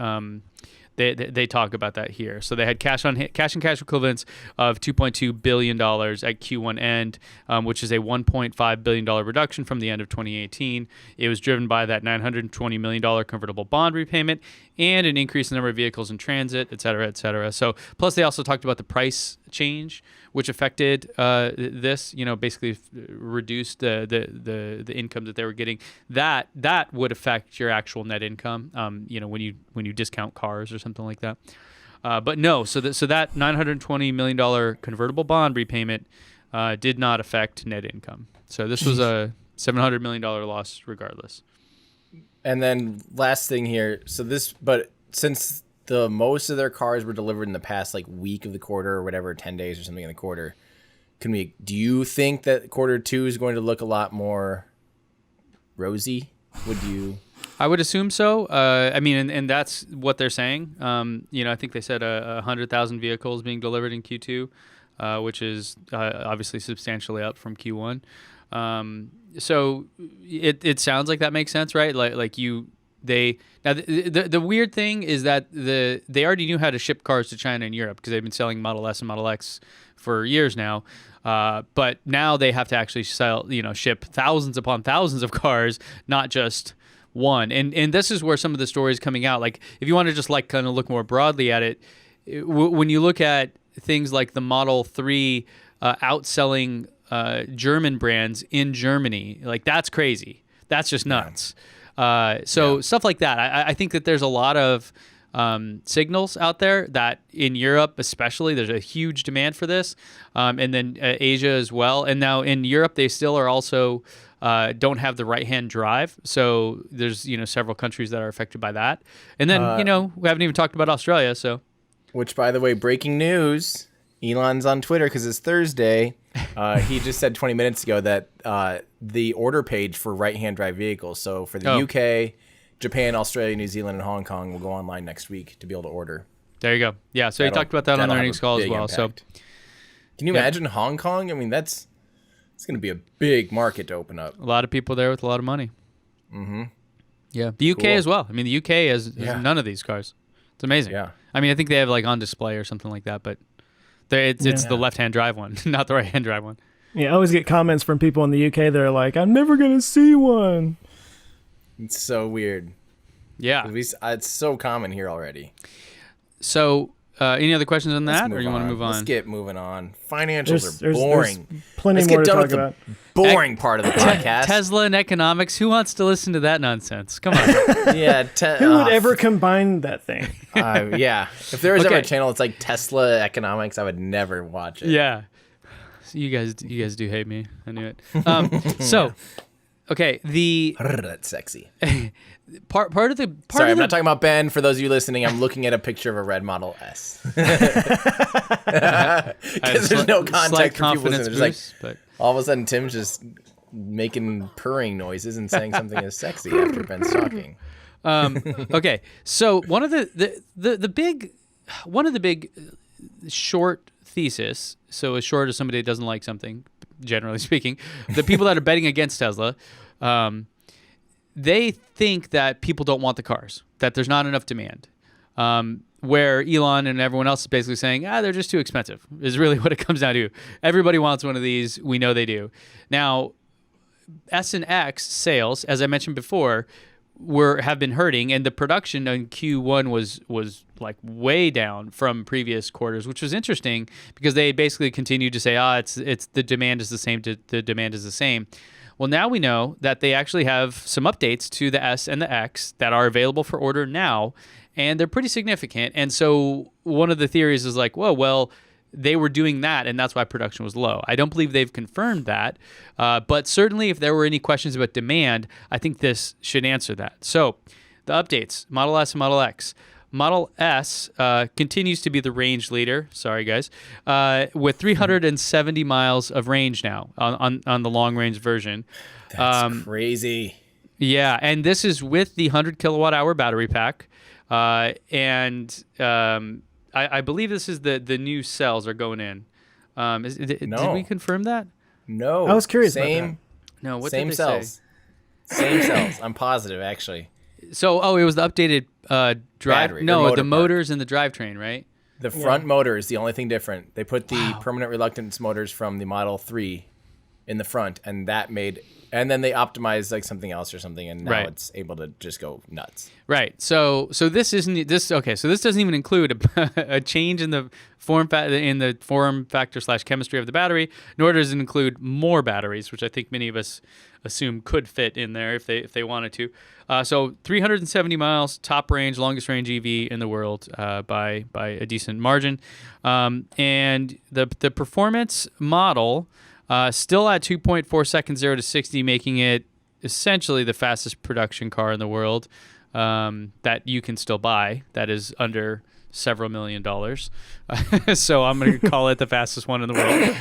they talk about that here. So they had cash and cash equivalents of $2.2 billion at Q1 end, which is a $1.5 billion reduction from the end of 2018. It was driven by that $920 million convertible bond repayment and an increase in the number of vehicles in transit, et cetera, et cetera. So plus they also talked about the price change, which affected this, basically reduced the income that they were getting. That would affect your actual net income, when you discount cars or something like that. But no, so that $920 million convertible bond repayment did not affect net income. So this was a $700 million loss regardless. And then last thing here, but since the most of their cars were delivered in the past like week of the quarter or whatever, 10 days or something in the quarter, do you think that quarter two is going to look a lot more rosy? I would assume so. And that's what they're saying. I think they said 100,000 vehicles being delivered in Q2, which is obviously substantially up from Q1. So it sounds like that makes sense, right? The weird thing is that they already knew how to ship cars to China and Europe because they've been selling Model S and Model X for years now. But now they have to actually ship thousands upon thousands of cars, not just one. And this is where some of the stories coming out. Like if you want to just kind of look more broadly at it, when you look at things like the Model 3 outselling German brands in Germany, like that's crazy. That's just nuts. Stuff like that. I think that there's a lot of signals out there that in Europe especially there's a huge demand for this, and then Asia as well. And now in Europe they still are also don't have the right-hand drive, so there's several countries that are affected by that. And then we haven't even talked about Australia. So, which by the way, breaking news. Elon's on Twitter because it's Thursday. He just said 20 minutes ago that the order page for right-hand drive vehicles, so for the UK, Japan, Australia, New Zealand, and Hong Kong will go online next week to be able to order. There you go. Yeah, so he talked about that on the earnings call as well. Impact. So, can you imagine Hong Kong? I mean, it's going to be a big market to open up. A lot of people there with a lot of money. Mm-hmm. Yeah, the UK as well. I mean, the UK has none of these cars. It's amazing. Yeah. I mean, I think they have on display or something like that, but It's the left-hand drive one, not the right-hand drive one. Yeah, I always get comments from people in the UK that are like, I'm never going to see one. It's so weird. Yeah. It's so common here already. So, any other questions on that, or you want to move on? Let's get moving on. Financials are There's boring. plenty Let's more get to done talk with the about. boring part of the podcast. Tesla and economics. Who wants to listen to that nonsense? Come on. Yeah. Who would ever combine that thing? Yeah. If there was ever Okay. a channel that's like Tesla economics, I would never watch it. Yeah. So you guys do hate me. I knew it. So, okay, That's sexy. part of the Sorry, I'm not talking about Ben. For those of you listening, I'm looking at a picture of a red Model S. Because there's no context for people listening. It's like, but all of a sudden, Tim's just making purring noises and saying something is sexy after Ben's talking. okay. So one of the big short thesis. So as short as somebody that doesn't like something, generally speaking, the people that are betting against Tesla, they think that people don't want the cars, that there's not enough demand. Where Elon and everyone else is basically saying, they're just too expensive, is really what it comes down to. Everybody wants one of these. We know they do. Now, S and X sales, as I mentioned before, have been hurting, and the production in Q1 was like way down from previous quarters, which was interesting because they basically continued to say, it's the demand is the same. The demand is the same. Well, now we know that they actually have some updates to the S and the X that are available for order now, and they're pretty significant. And so one of the theories is like, well, they were doing that, and that's why production was low. I don't believe they've confirmed that, but certainly if there were any questions about demand, I think this should answer that. So the updates, Model S and Model X. Model S continues to be the range leader. Sorry, guys. With 370 miles of range now on the long-range version. That's crazy. Yeah, and this is with the 100 kilowatt-hour battery pack. I believe this is the new cells are going in. Did we confirm that? No. I was curious about Same. No. What Same did they cells. say? Same cells. I'm positive, actually. So, it was the updated drive. Battery, No, motor the part. motors and the drivetrain, right? The front motor is the only thing different. They put the permanent reluctance motors from the Model 3 in the front, and then they optimized like something else or something, and now it's able to just go nuts. Right. So this isn't this. Okay. So this doesn't even include a change in the form factor / chemistry of the battery, nor does it include more batteries, which I think many of us assume could fit in there if they wanted to. So 370 miles, top range, longest range EV in the world by a decent margin, and the performance model still at 2.4 seconds 0 to 60, making it essentially the fastest production car in the world that you can still buy. That is under several $1 million. So I'm going to call it the fastest one in the world.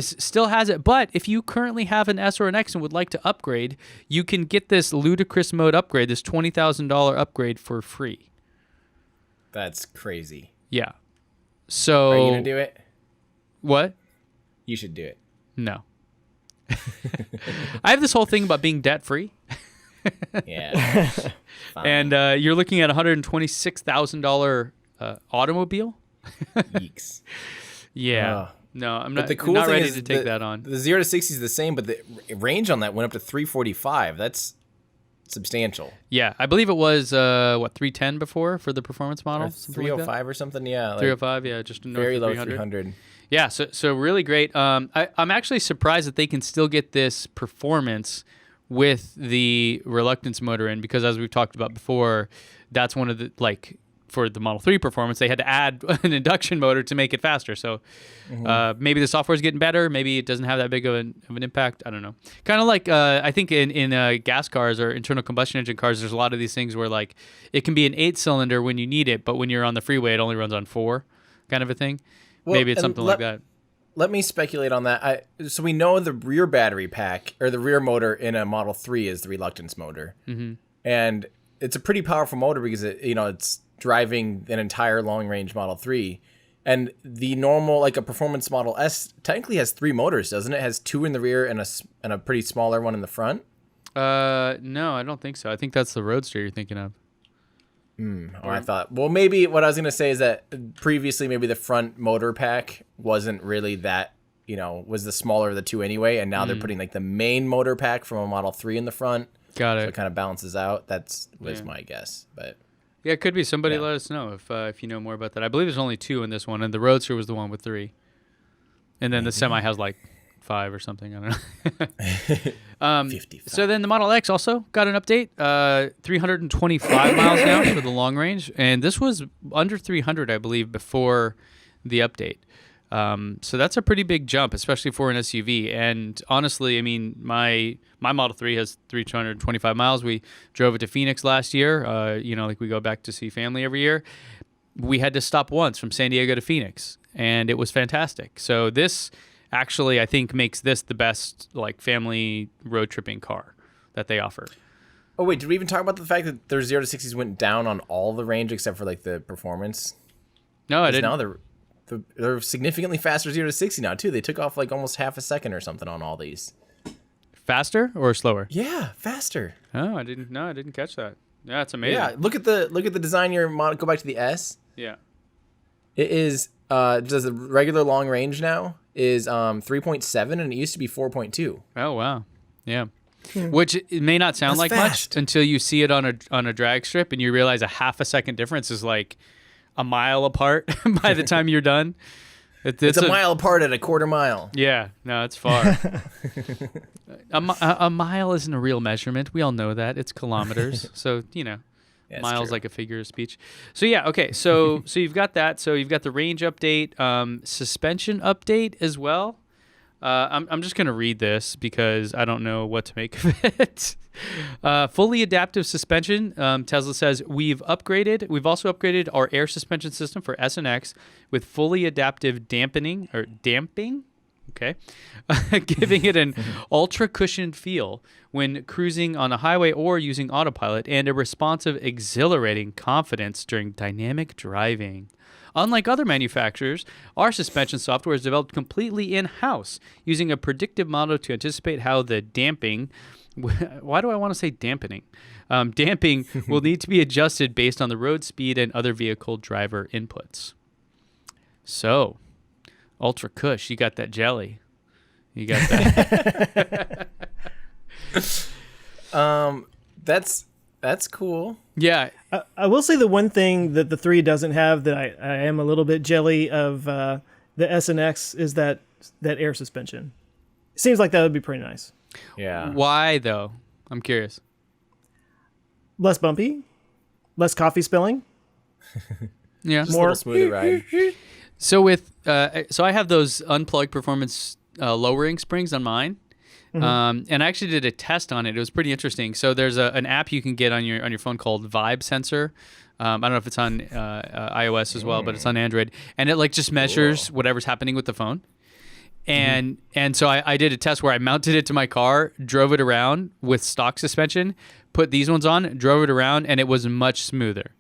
Still has it, but if you currently have an S or an X and would like to upgrade, you can get this ludicrous mode upgrade, this $20,000 upgrade for free. That's crazy. Yeah. So are you gonna do it? What? You should do it. No. I have this whole thing about being debt free. Yeah. And you're looking at $126,000 automobile. Yeeks. Yeah. No, I'm But not. the cool not thing ready is to take that on. The 0 to 60 is the same, but the range on that went up to 345. That's substantial. Yeah, I believe it was 310 before for the performance model. Or 305 or something. Yeah. Like 305. Yeah, just north very of low 300. 300. Yeah, so really great. I'm actually surprised that they can still get this performance with the reluctance motor in, because as we've talked about before, that's one of the, like, for the Model 3 performance, they had to add an induction motor to make it faster. So maybe the software is getting better. Maybe it doesn't have that big of an impact. I don't know. Kind of like I think in gas cars or internal combustion engine cars, there's a lot of these things where like it can be an 8-cylinder when you need it, but when you're on the freeway, it only runs on 4, kind of a thing. Well, maybe it's something like that. Let me speculate on that. So we know the rear battery pack or the rear motor in a Model 3 is the reluctance motor. Mm-hmm. And it's a pretty powerful motor because it's driving an entire long range Model 3. And the normal, like a performance Model S technically has 3 motors, doesn't it? It has 2 in the rear and a pretty smaller one in the front. No, I don't think so. I think that's the Roadster you're thinking of. I thought, well, maybe what I was going to say is that previously maybe the front motor pack wasn't really that, was the smaller of the two anyway. And now they're putting like the main motor pack from a Model 3 in the front. Got So it. it kind of balances out. Was my guess. But Yeah, it could be. Somebody let us know if you know more about that. I believe there's only 2 in this one, and the Roadster was the one with 3. And then the Semi has like 5 or something. I don't know. 55. So then the Model X also got an update. 325 miles now for the long range. And this was under 300, I believe, before the update. So that's a pretty big jump, especially for an SUV. And honestly, I mean, my Model 3 has 325 miles. We drove it to Phoenix last year. Like we go back to see family every year. We had to stop once from San Diego to Phoenix, and it was fantastic. So this actually, I think, makes this the best like family road tripping car that they offer. Oh, wait, did we even talk about the fact that their 0 to 60s went down on all the range except for like the performance? No, I didn't. Now they're significantly faster 0 to 60 now too. They took off like almost half a second or something on all these. Faster or slower? Yeah, faster. Oh, I didn't catch that. Yeah, it's amazing. Yeah, look at the design. Your model. Go back to the S. Yeah. It is does the regular long range now is 3.7 and it used to be 4.2. Oh wow. Yeah. Which it may not sound That's like fast. much until you see it on a drag strip and you realize a half a second difference is like a mile apart by the time you're done. It's a mile apart at a quarter mile. Yeah, no, it's far. a mile isn't a real measurement. We all know that. It's kilometers. So, Yeah, it's miles true. like a figure of speech. So, yeah, okay. So you've got that. So you've got the range update, suspension update as well. I'm just going to read this because I don't know what to make of it. Fully adaptive suspension. Tesla says we've also upgraded our air suspension system for S and X with fully adaptive damping. Okay. Giving it an ultra cushioned feel when cruising on a highway or using autopilot, and a responsive, exhilarating confidence during dynamic driving. Unlike other manufacturers, our suspension software is developed completely in-house, using a predictive model to anticipate how the damping why do I want to say dampening? Damping will need to be adjusted based on the road speed and other vehicle driver inputs. So, Ultra Kush, you got that jelly. You got that. That's cool. Yeah. I will say the one thing that the 3 doesn't have that I am a little bit jelly of the S and X is that air suspension. Seems like that would be pretty nice. Yeah. Why, though? I'm curious. Less bumpy, less coffee spilling. Yeah. Just a little smoother ride. So I have those unplugged performance lowering springs on mine. And I actually did a test on it. It was pretty interesting. So there's an app you can get on your phone called Vibe Sensor. I don't know if it's on iOS as well, but it's on Android, and it like just measures whatever's happening with the phone. And so I did a test where I mounted it to my car, drove it around with stock suspension, put these ones on, drove it around, and it was much smoother.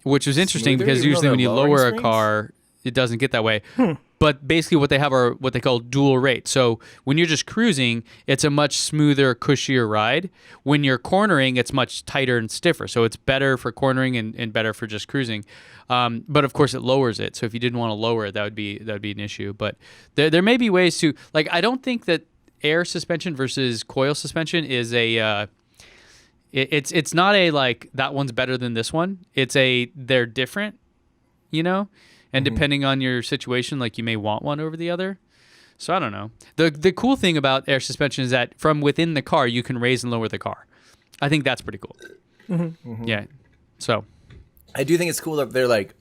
Which was interesting Smoother? because Even though usually when you they're lowering lower a springs? car, it doesn't get that way. But basically what they have are what they call dual rate. So when you're just cruising, it's a much smoother, cushier ride. When you're cornering, it's much tighter and stiffer. So it's better for cornering and better for just cruising. But of course it lowers it. So if you didn't want to lower it, that would be an issue. But there may be ways to, like, I don't think that air suspension versus coil suspension is it's not a like that one's better than this one. They're different, and depending on your situation, like you may want one over the other. So I don't know. The cool thing about air suspension is that from within the car, you can raise and lower the car. I think that's pretty cool. Yeah. So I do think it's cool that they're like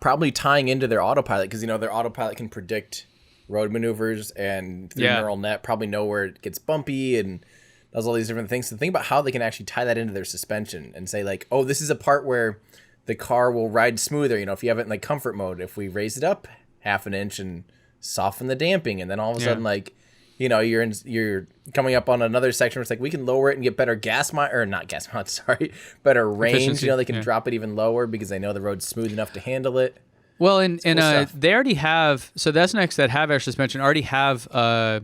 probably tying into their autopilot because their autopilot can predict road maneuvers and through neural net probably know where it gets bumpy and does all these different things. So think about how they can actually tie that into their suspension and say like, oh, this is a part where the car will ride smoother. If you have it in like comfort mode, if we raise it up half an inch and soften the damping, and then all of a sudden like, you're coming up on another section where it's like we can lower it and get better better range. Efficiency, They can drop it even lower because they know the road's smooth enough to handle it. Well, and cool stuff. they already have, so the SNX that have air suspension already have, I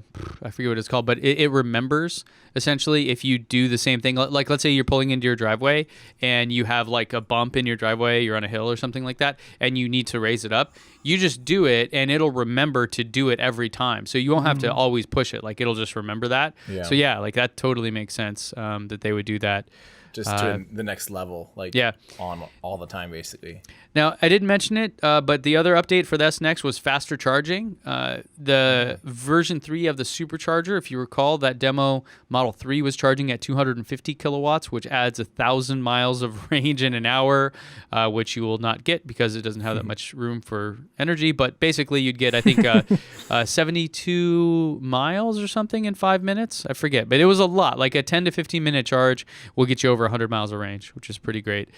forget what it's called, but it remembers essentially if you do the same thing. Like, let's say you're pulling into your driveway and you have like a bump in your driveway, you're on a hill or something like that, and you need to raise it up. You just do it and it'll remember to do it every time. So you won't have to always push it. Like, it'll just remember that. Yeah. So yeah, like that totally makes sense that they would do that. Just to the next level, like on all the time, basically. Now, I didn't mention it, but the other update for the SNX was faster charging. The version 3 of the supercharger, if you recall, that demo Model 3 was charging at 250 kilowatts, which adds 1,000 miles of range in an hour, which you will not get because it doesn't have that much room for energy. But basically, you'd get, I think, 72 miles or something in 5 minutes. I forget, but it was a lot. Like a 10 to 15-minute charge will get you over 100 miles of range, which is pretty great.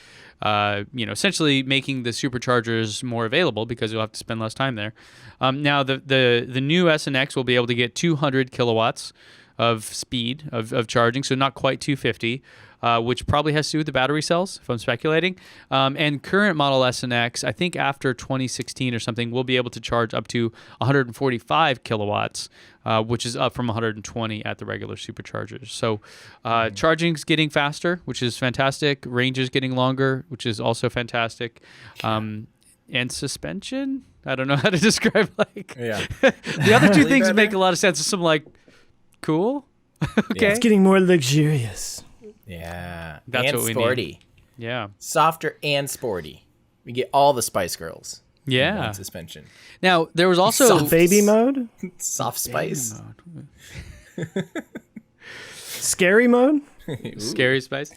Essentially making the superchargers more available because you'll have to spend less time there. Now, the new SNX will be able to get 200 kilowatts of speed of charging, so not quite 250, which probably has to do with the battery cells, if I'm speculating. And current model SNX, I think after 2016 or something, will be able to charge up to 145 kilowatts, which is up from 120 at the regular superchargers. So charging's getting faster, which is fantastic. Range is getting longer, which is also fantastic. And suspension, I don't know how to describe. The other two things make a lot of sense. Some like, cool. Okay. It's getting more luxurious. Yeah. That's and what we sporty. need. Yeah. Softer and sporty. We get all the Spice Girls. Yeah. In one suspension. Now, there was also... Soft Baby mode? Soft spice. Scary mode? Scary spice.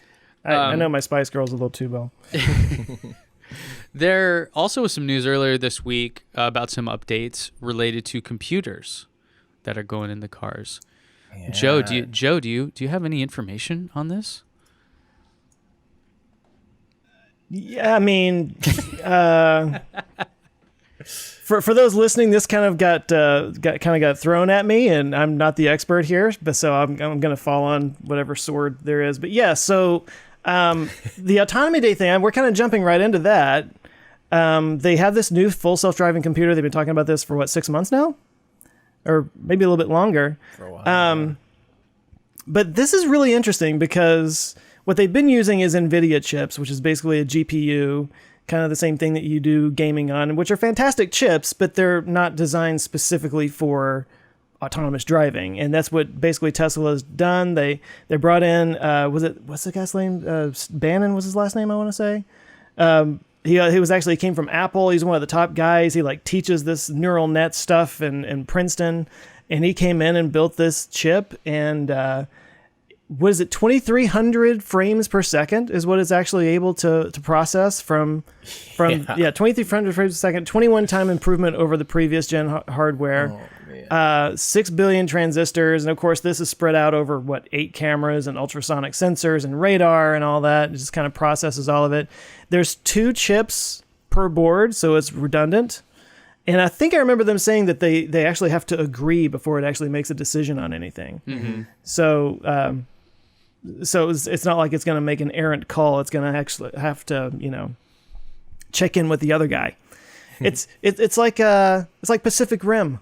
I know my Spice Girl's a little too well. There also was some news earlier this week about some updates related to computers that are going in the cars. Yeah. Joe, do you have any information on this? Yeah, I mean, for those listening, this kind of got thrown at me, and I'm not the expert here, but so I'm going to fall on whatever sword there is. But yeah, so the Autonomy Day thing, we're kind of jumping right into that. They have this new full self-driving computer. They've been talking about this for 6 months now? Or maybe a little bit longer. For a while. But this is really interesting because what they've been using is NVIDIA chips, which is basically a GPU, kind of the same thing that you do gaming on, which are fantastic chips, but they're not designed specifically for autonomous driving. And that's what basically Tesla has done. They brought in, what's the guy's name? Bannon was his last name, I want to say. He came from Apple. He's one of the top guys. He teaches this neural net stuff in Princeton, and he came in and built this chip. And what is it? 2,300 frames per second is what it's actually able to process from 2,300 frames per second. 21 time improvement over the previous gen hardware. Oh, 6 billion transistors, and of course this is spread out over 8 cameras and ultrasonic sensors and radar and all that. It just kind of processes all of it. There's 2 chips per board, so it's redundant. And I think I remember them saying that they actually have to agree before it actually makes a decision on anything. Mm-hmm. So it's not like it's going to make an errant call. It's going to actually have to check in with the other guy. It's like Pacific Rim.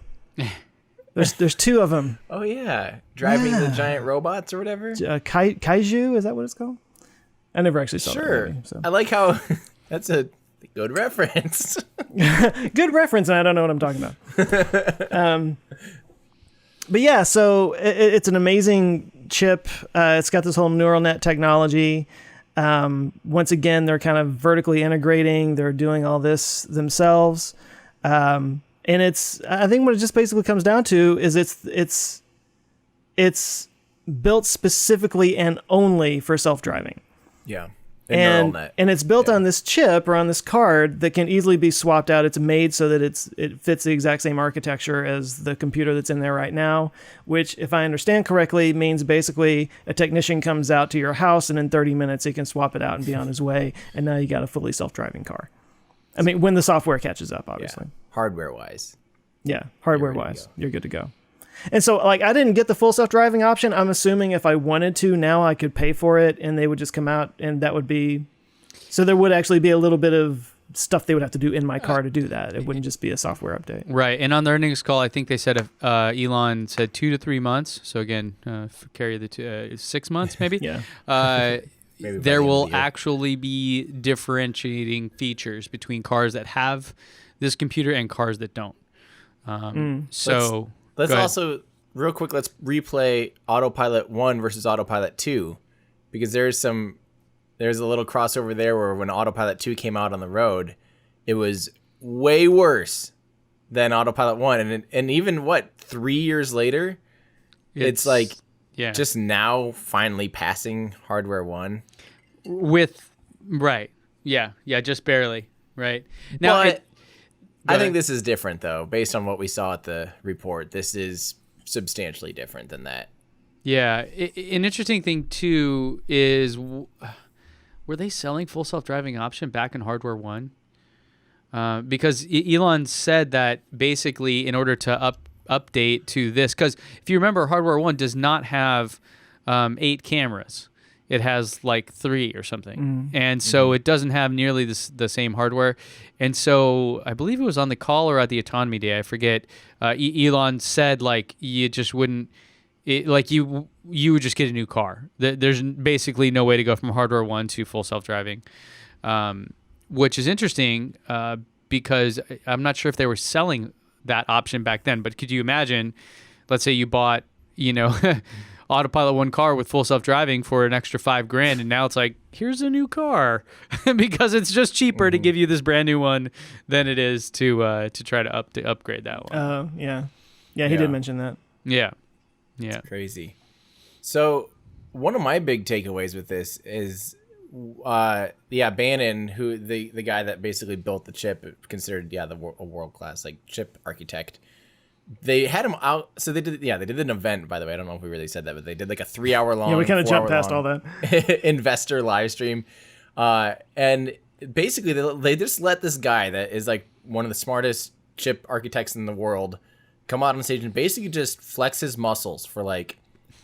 There's 2 of them. Oh yeah, driving the giant robots or whatever. Kaiju, is that what it's called? I never actually saw Sure. that movie, so. I like how that's a good reference. Good reference, and I don't know what I'm talking about. But yeah, so it's an amazing chip. It's got this whole neural net technology. Once again, they're kind of vertically integrating. They're doing all this themselves. And I think what it just basically comes down to is it's built specifically and only for self-driving. Yeah. And it's built on this chip or on this card that can easily be swapped out. It's made so that it fits the exact same architecture as the computer that's in there right now, which, if I understand correctly, means basically a technician comes out to your house and in 30 minutes he can swap it out and be on his way. And now you got a fully self-driving car. I mean, when the software catches up, obviously. Yeah. Hardware-wise. Yeah, hardware-wise, you're good to go. And so, I didn't get the full self-driving option. I'm assuming if I wanted to, now I could pay for it, and they would just come out, and that would be... So there would actually be a little bit of stuff they would have to do in my car to do that. It wouldn't just be a software update. Right. And on the earnings call, I think they said Elon said 2 to 3 months. So again, carry the 6 months maybe. Yeah. Maybe by There the end will of the year. actually be differentiating features between cars that have this computer and cars that don't. So Let's go ahead. also real quick. Let's replay Autopilot 1 versus Autopilot 2, because there's a little crossover there where when Autopilot 2 came out on the road, it was way worse than Autopilot 1, and even 3 years later, it's like yeah. just now finally passing Hardware 1. Right. Yeah, just barely. Right. Now, But I ahead. think this is different, though. Based on what we saw at the report, this is substantially different than that. Yeah, an interesting thing too is, were they selling full self-driving option back in Hardware 1? Because Elon said that basically in order to update to this, because if you remember, Hardware 1 does not have 8 cameras. It has like 3 or something. And so it doesn't have nearly the same hardware. And so I believe it was on the call or at the Autonomy Day, I forget, Elon said like you just wouldn't, you would just get a new car. There's basically no way to go from Hardware 1 to full self-driving, which is interesting because I'm not sure if they were selling that option back then. But could you imagine, let's say you bought, Autopilot 1 car with full self-driving for an extra $5,000, and now it's like, here's a new car because it's just cheaper to give you this brand new one than it is to try to upgrade that one. Yeah, he did mention that. Yeah. Crazy. So one of my big takeaways with this is, Bannon, who the guy that basically built the chip, considered a world-class like chip architect. They had him out, so they did an event, by the way. I don't know if we really said that, but they did like a 3-hour long. Yeah, we kind of jumped past all that. Investor live stream, and basically they just let this guy that is like one of the smartest chip architects in the world come out on stage and basically just flex his muscles for like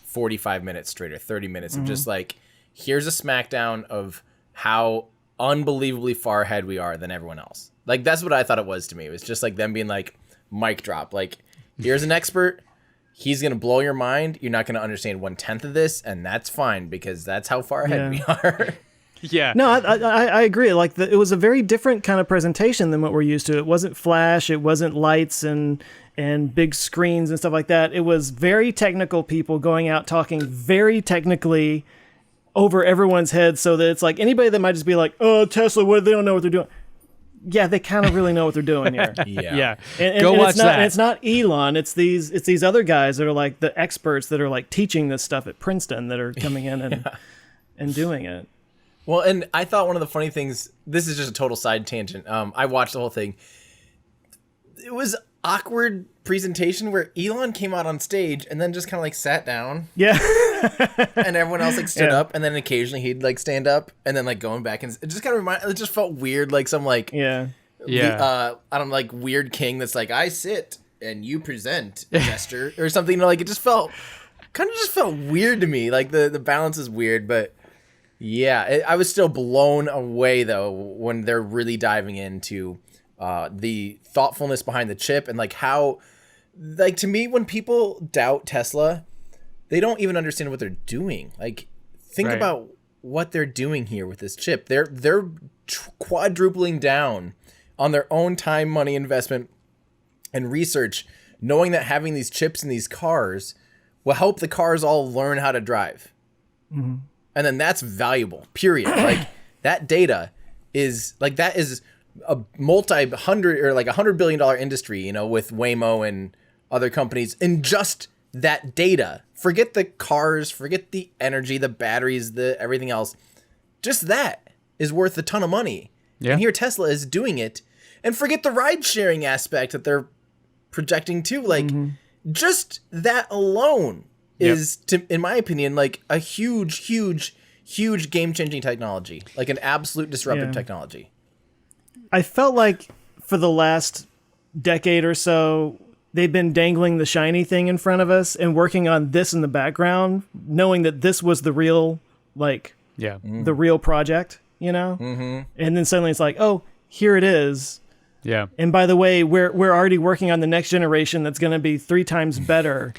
45 minutes straight or 30 minutes of just like, here's a smackdown of how unbelievably far ahead we are than everyone else. Like that's what I thought it was to me. It was just like them being like, mic drop, like, here's an expert, he's gonna blow your mind, you're not gonna understand 1/10 of this, and that's fine because that's how far ahead we are. Yeah. No, I agree. Like it was a very different kind of presentation than what we're used to. It wasn't flash, it wasn't lights and big screens and stuff like that. It was very technical people going out talking very technically over everyone's heads, so that it's like anybody that might just be like, oh, Tesla, they don't know what they're doing. Yeah, they kind of really know what they're doing here. Yeah. And Go watch it's not, that. And it's not Elon. It's these other guys that are like the experts that are like teaching this stuff at Princeton that are coming in and doing it. Well, and I thought one of the funny things, this is just a total side tangent. I watched the whole thing. It was awkward presentation where Elon came out on stage and then just kind of like sat down. Yeah. And everyone else like stood up, and then occasionally he'd like stand up and then like going back, and it just kind of it just felt weird, like some like Yeah. I don't know, like weird king that's like, I sit and you present, gesture or something. Like it just felt weird to me. Like the balance is weird, but yeah, I was still blown away though when they're really diving into the thoughtfulness behind the chip and like how, like to me, when people doubt Tesla, they don't even understand what they're doing. Like, think Right. about what they're doing here with this chip. They're quadrupling down on their own time, money, investment, and research, knowing that having these chips in these cars will help the cars all learn how to drive. And then that's valuable, period. Like, that data is, like, that is a multi-hundred or like $100 billion industry, with Waymo and other companies, in just that data. Forget the cars, forget the energy, the batteries, the everything else. Just that is worth a ton of money. Yeah. And here Tesla is doing it. And forget the ride sharing aspect that they're projecting too. Like just that alone is, in my opinion, like a huge game changing technology, like an absolute disruptive technology. I felt like for the last decade or so, they've been dangling the shiny thing in front of us and working on this in the background, knowing that this was the real, like, Yeah. the real project, And then suddenly it's like, oh, here it is. Yeah. And by the way, we're already working on the next generation that's going to be 3 times better.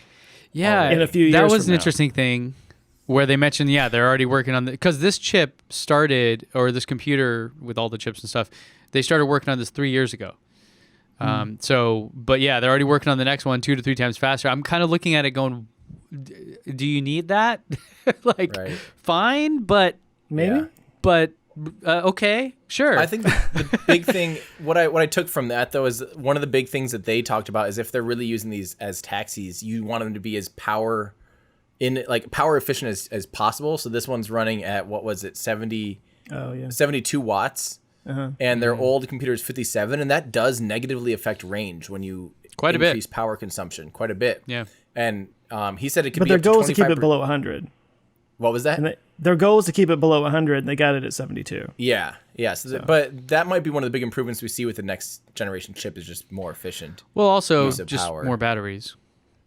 Yeah. In a few years That was from an now. interesting thing where they mentioned, they're already working on because this chip started, or this computer with all the chips and stuff, they started working on this 3 years ago. But yeah, they're already working on the next one 2 to 3 times faster. I'm kind of looking at it going, do you need that? Like, fine, but Maybe. Yeah. but okay, sure. I think the big thing, what I took from that though, is one of the big things that they talked about is if they're really using these as taxis, you want them to be as power efficient as possible. So this one's running at, what was it, 72 watts. And their old computer is 57, and that does negatively affect range when you increase power consumption quite a bit. Yeah. And he said it could But be their up to goal is to keep 25%. it below 100. What was that? And their goal is to keep it below 100, and they got it at 72. Yeah. But that might be one of the big improvements we see with the next generation chip, is just more efficient. Well, also use of just power. more batteries,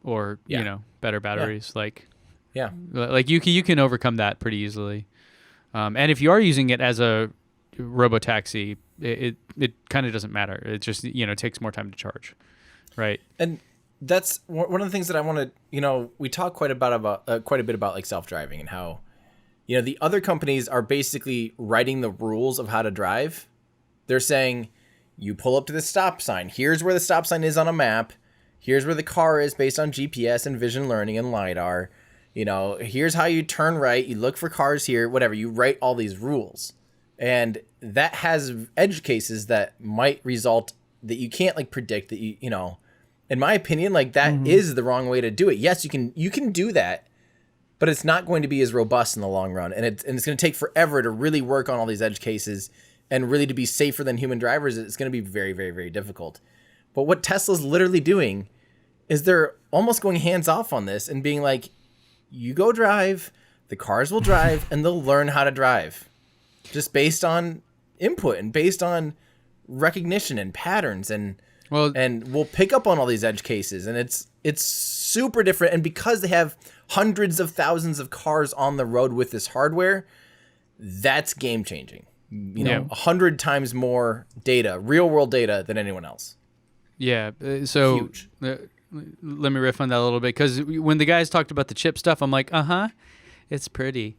or better batteries. Like you can overcome that pretty easily. And if you are using it as a Robo-Taxi, it kind of doesn't matter. It just takes more time to charge, right? And that's one of the things that I want to, we talk quite a bit about like self-driving, and how, the other companies are basically writing the rules of how to drive. They're saying, you pull up to the stop sign. Here's where the stop sign is on a map. Here's where the car is based on GPS and vision learning and LiDAR. Here's how you turn right. You look for cars here, whatever. You write all these rules. And that has edge cases that might result that you can't like predict, that in my opinion, like that is the wrong way to do it. Yes, you can do that, but it's not going to be as robust in the long run. And it's going to take forever to really work on all these edge cases and really to be safer than human drivers. It's going to be very, very, very difficult. But what Tesla's literally doing is they're almost going hands off on this and being like, you go drive, the cars will drive, and they'll learn how to drive just based on input and based on recognition and patterns, and we'll pick up on all these edge cases, and it's super different. And because they have hundreds of thousands of cars on the road with this hardware, that's game changing. 100 times more data, real world data, than anyone else. Yeah. So Huge. Let me riff on that a little bit, because when the guys talked about the chip stuff, I'm like, it's pretty.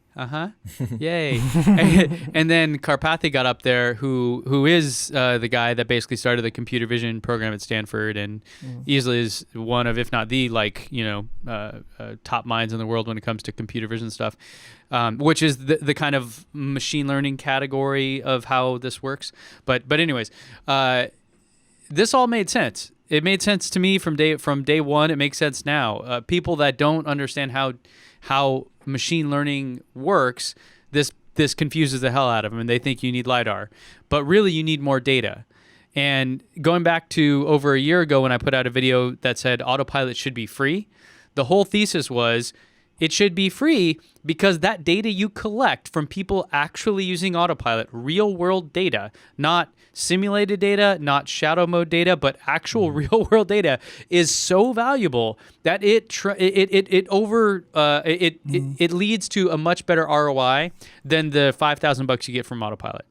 Yay. And then Karpathy got up there, who is the guy that basically started the computer vision program at Stanford, and easily is one of, if not the, top minds in the world when it comes to computer vision stuff, which is the kind of machine learning category of how this works. But anyways, this all made sense. It made sense to me from day one. It makes sense now. People that don't understand how machine learning works, this confuses the hell out of them, and they think you need LiDAR. But really, you need more data. And going back to over a year ago when I put out a video that said autopilot should be free, the whole thesis was it should be free because that data you collect from people actually using autopilot, real world data, not simulated data, not shadow mode data, but actual real world data, is so valuable that it leads to a much better ROI than the $5,000 you get from autopilot.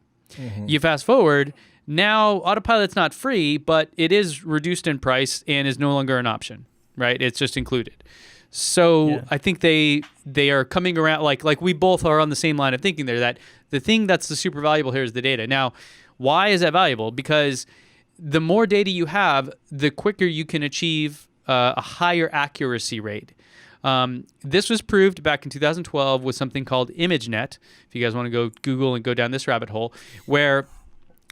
You fast forward, now autopilot's not free, but it is reduced in price and is no longer an option, right? It's just included. So I think they are coming around, like we both are on the same line of thinking there, that the thing that's the super valuable here is the data. Now, why is that valuable? Because the more data you have, the quicker you can achieve a higher accuracy rate. This was proved back in 2012 with something called ImageNet. If you guys want to go Google and go down this rabbit hole, where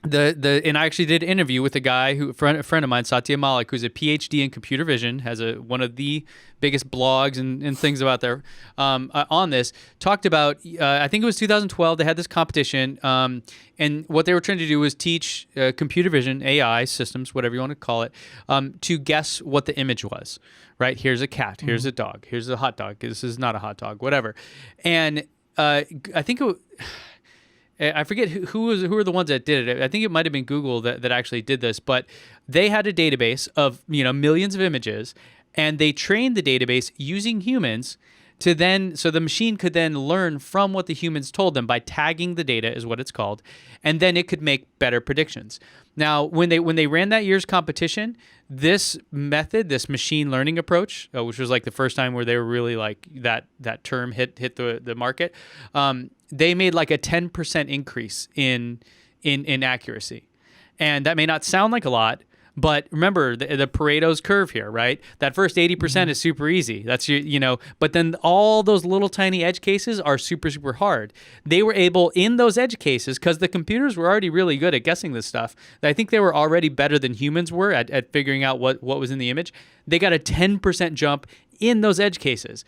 and I actually did an interview with a guy a friend of mine, Satya Malik, who's a PhD in computer vision, has one of the biggest blogs and things about there on this. Talked about, I think it was 2012. They had this competition, and what they were trying to do was teach computer vision, AI systems, whatever you want to call it, to guess what the image was. Right? Here's a cat. Here's a dog. Here's a hot dog. This is not a hot dog. Whatever. And I think I forget who were the ones that did it. I think it might have been Google that actually did this, but they had a database of millions of images, and they trained the database using humans so the machine could then learn from what the humans told them by tagging the data is what it's called, and then it could make better predictions. Now, when they ran that year's competition, this method, this machine learning approach, which was like the first time where they were really like that term hit the market, they made like a 10% increase in accuracy. And that may not sound like a lot, but remember the Pareto's curve here, right? That first 80% is super easy. That's but then all those little tiny edge cases are super, super hard. They were able in those edge cases, because the computers were already really good at guessing this stuff. I think they were already better than humans were at figuring out what was in the image. They got a 10% jump in those edge cases.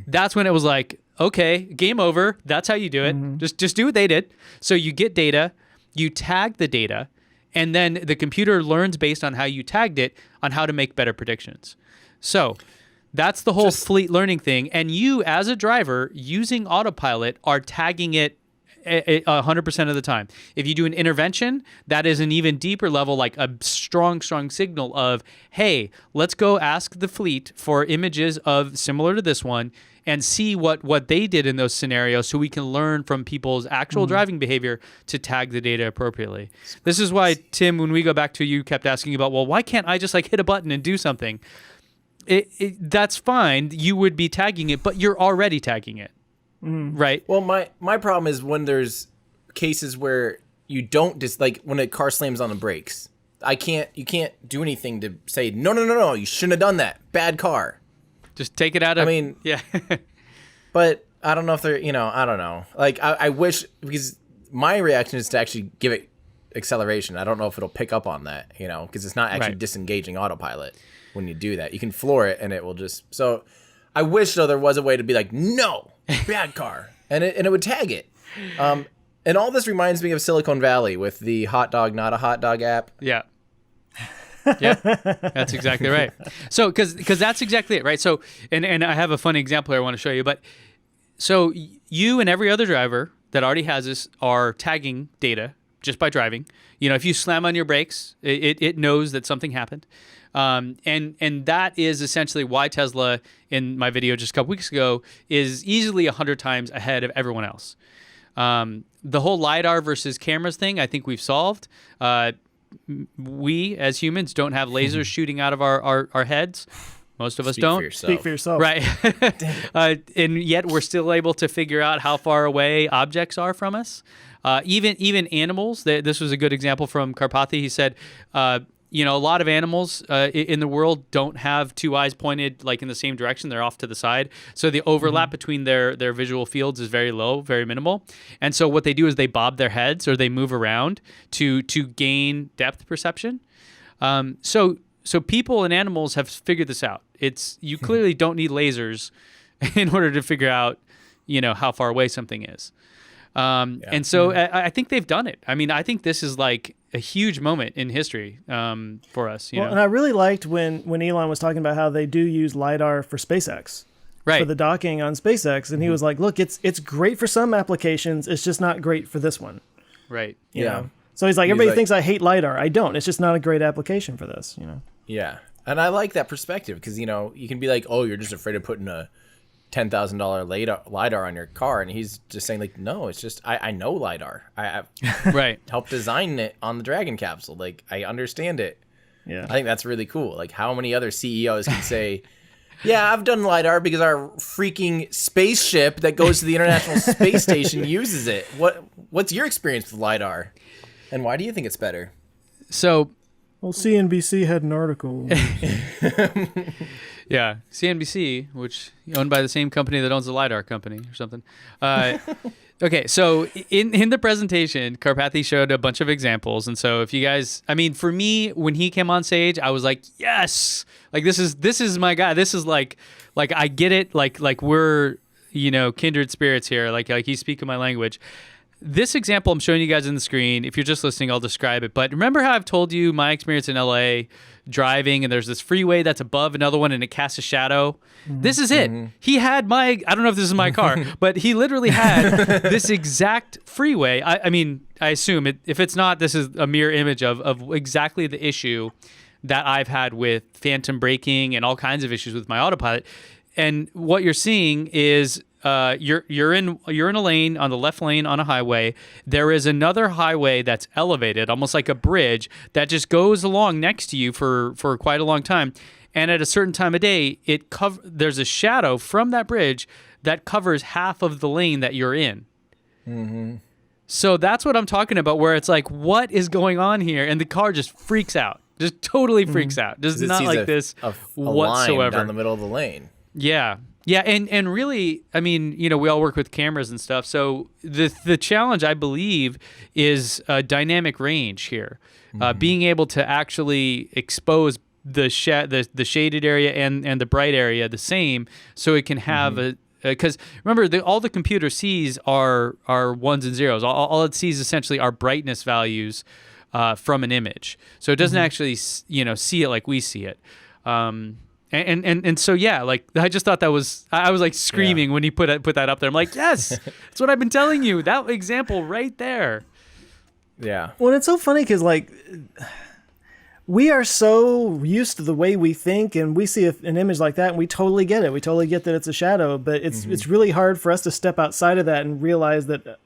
That's when it was like, okay, game over. That's how you do it. Just do what they did. So you get data, you tag the data, and then the computer learns based on how you tagged it on how to make better predictions. So that's the whole fleet learning thing. And you, as a driver, using autopilot, are tagging it 100% of the time. If you do an intervention, that is an even deeper level, like a strong signal of, hey, let's go ask the fleet for images of similar to this one and see what they did in those scenarios, so we can learn from people's actual driving behavior to tag the data appropriately. This is why, Tim, when we go back to you kept asking about, well, why can't I just like hit a button and do something? That's fine. You would be tagging it, but you're already tagging it. Right. Well, my problem is when there's cases where you don't like when a car slams on the brakes. You can't do anything to say no, you shouldn't have done that. Bad car. Just take it out of. I mean, yeah. But I don't know if they're I don't know. Like I wish, because my reaction is to actually give it acceleration. I don't know if it'll pick up on that, because it's not actually disengaging autopilot when you do that. You can floor it and it will just. So I wish though there was a way to be like, no, bad car, and it would tag it. And all this reminds me of Silicon Valley with the hot dog, not a hot dog app. Yeah. Yep, that's exactly right. So, because that's exactly it, right? So, and I have a funny example here I want to show you. But so you and every other driver that already has this are tagging data just by driving. If you slam on your brakes, it knows that something happened. And that is essentially why Tesla, in my video just a couple weeks ago, is easily 100 times ahead of everyone else. The whole LiDAR versus cameras thing, I think we've solved. We, as humans, don't have lasers shooting out of our heads. Most of us don't. Speak for yourself. Right. And yet we're still able to figure out how far away objects are from us. Even animals. This was a good example from Karpathy. He said, a lot of animals in the world don't have two eyes pointed like in the same direction. They're off to the side. So the overlap between their visual fields is very low, very minimal. And so what they do is they bob their heads or they move around to gain depth perception. So people and animals have figured this out. You clearly don't need lasers in order to figure out, how far away something is. And so I think they've done it. I mean, I think this is like a huge moment in history for us. And I really liked when Elon was talking about how they do use LiDAR for SpaceX, for the docking on SpaceX. And he was like, look, it's great for some applications. It's just not great for this one. Right. You know? So he's like, everybody thinks I hate LiDAR. I don't. It's just not a great application for this, Yeah. And I like that perspective because, you can be like, oh, you're just afraid of putting a $10,000 LiDAR on your car, and he's just saying like, no, it's just I know LiDAR. I helped design it on the Dragon Capsule. Like I understand it. Yeah, I think that's really cool. Like how many other CEOs can say, yeah, I've done LiDAR because our freaking spaceship that goes to the International Space Station uses it. What's your experience with LiDAR, and why do you think it's better? So, well, CNBC had an article. Yeah, CNBC, which owned by the same company that owns the LiDAR company or something. Okay, so in the presentation, Karpathy showed a bunch of examples. And so if you guys, for me, when he came on stage, I was like, yes, like this is my guy. This is like I get it. Like we're, kindred spirits here. Like he's speaking my language. This example I'm showing you guys on the screen. If you're just listening, I'll describe it. But remember how I've told you my experience in LA driving, and there's this freeway that's above another one and it casts a shadow? Mm-hmm. This is it. He had I don't know if this is my car, but he literally had this exact freeway. I assume if it's not, this is a mirror image of exactly the issue that I've had with phantom braking and all kinds of issues with my autopilot. and what you're seeing is you're in a lane, on the left lane on a highway. There is another highway that's elevated, almost like a bridge, that just goes along next to you for quite a long time. And at a certain time of day, there's a shadow from that bridge that covers half of the lane that you're in. Mm-hmm. So that's what I'm talking about, where it's like, what is going on here? And the car just freaks out. Just totally freaks out. Does not like this a whatsoever. line down the middle of the lane. Yeah. Yeah, and really, I mean, we all work with cameras and stuff. So the challenge, I believe, is dynamic range here. Being able to actually expose the shaded area and the bright area the same, so it can have because remember, all the computer sees are ones and zeros. All it sees essentially are brightness values from an image. So it doesn't actually see it like we see it. And so yeah, like I just thought that was, I was like screaming when he put that up there. I'm like, yes, that's what I've been telling you. That example right there. Yeah. Well, it's so funny because like we are so used to the way we think, and we see an image like that, and we totally get it. We totally get that it's a shadow, but it's really hard for us to step outside of that and realize that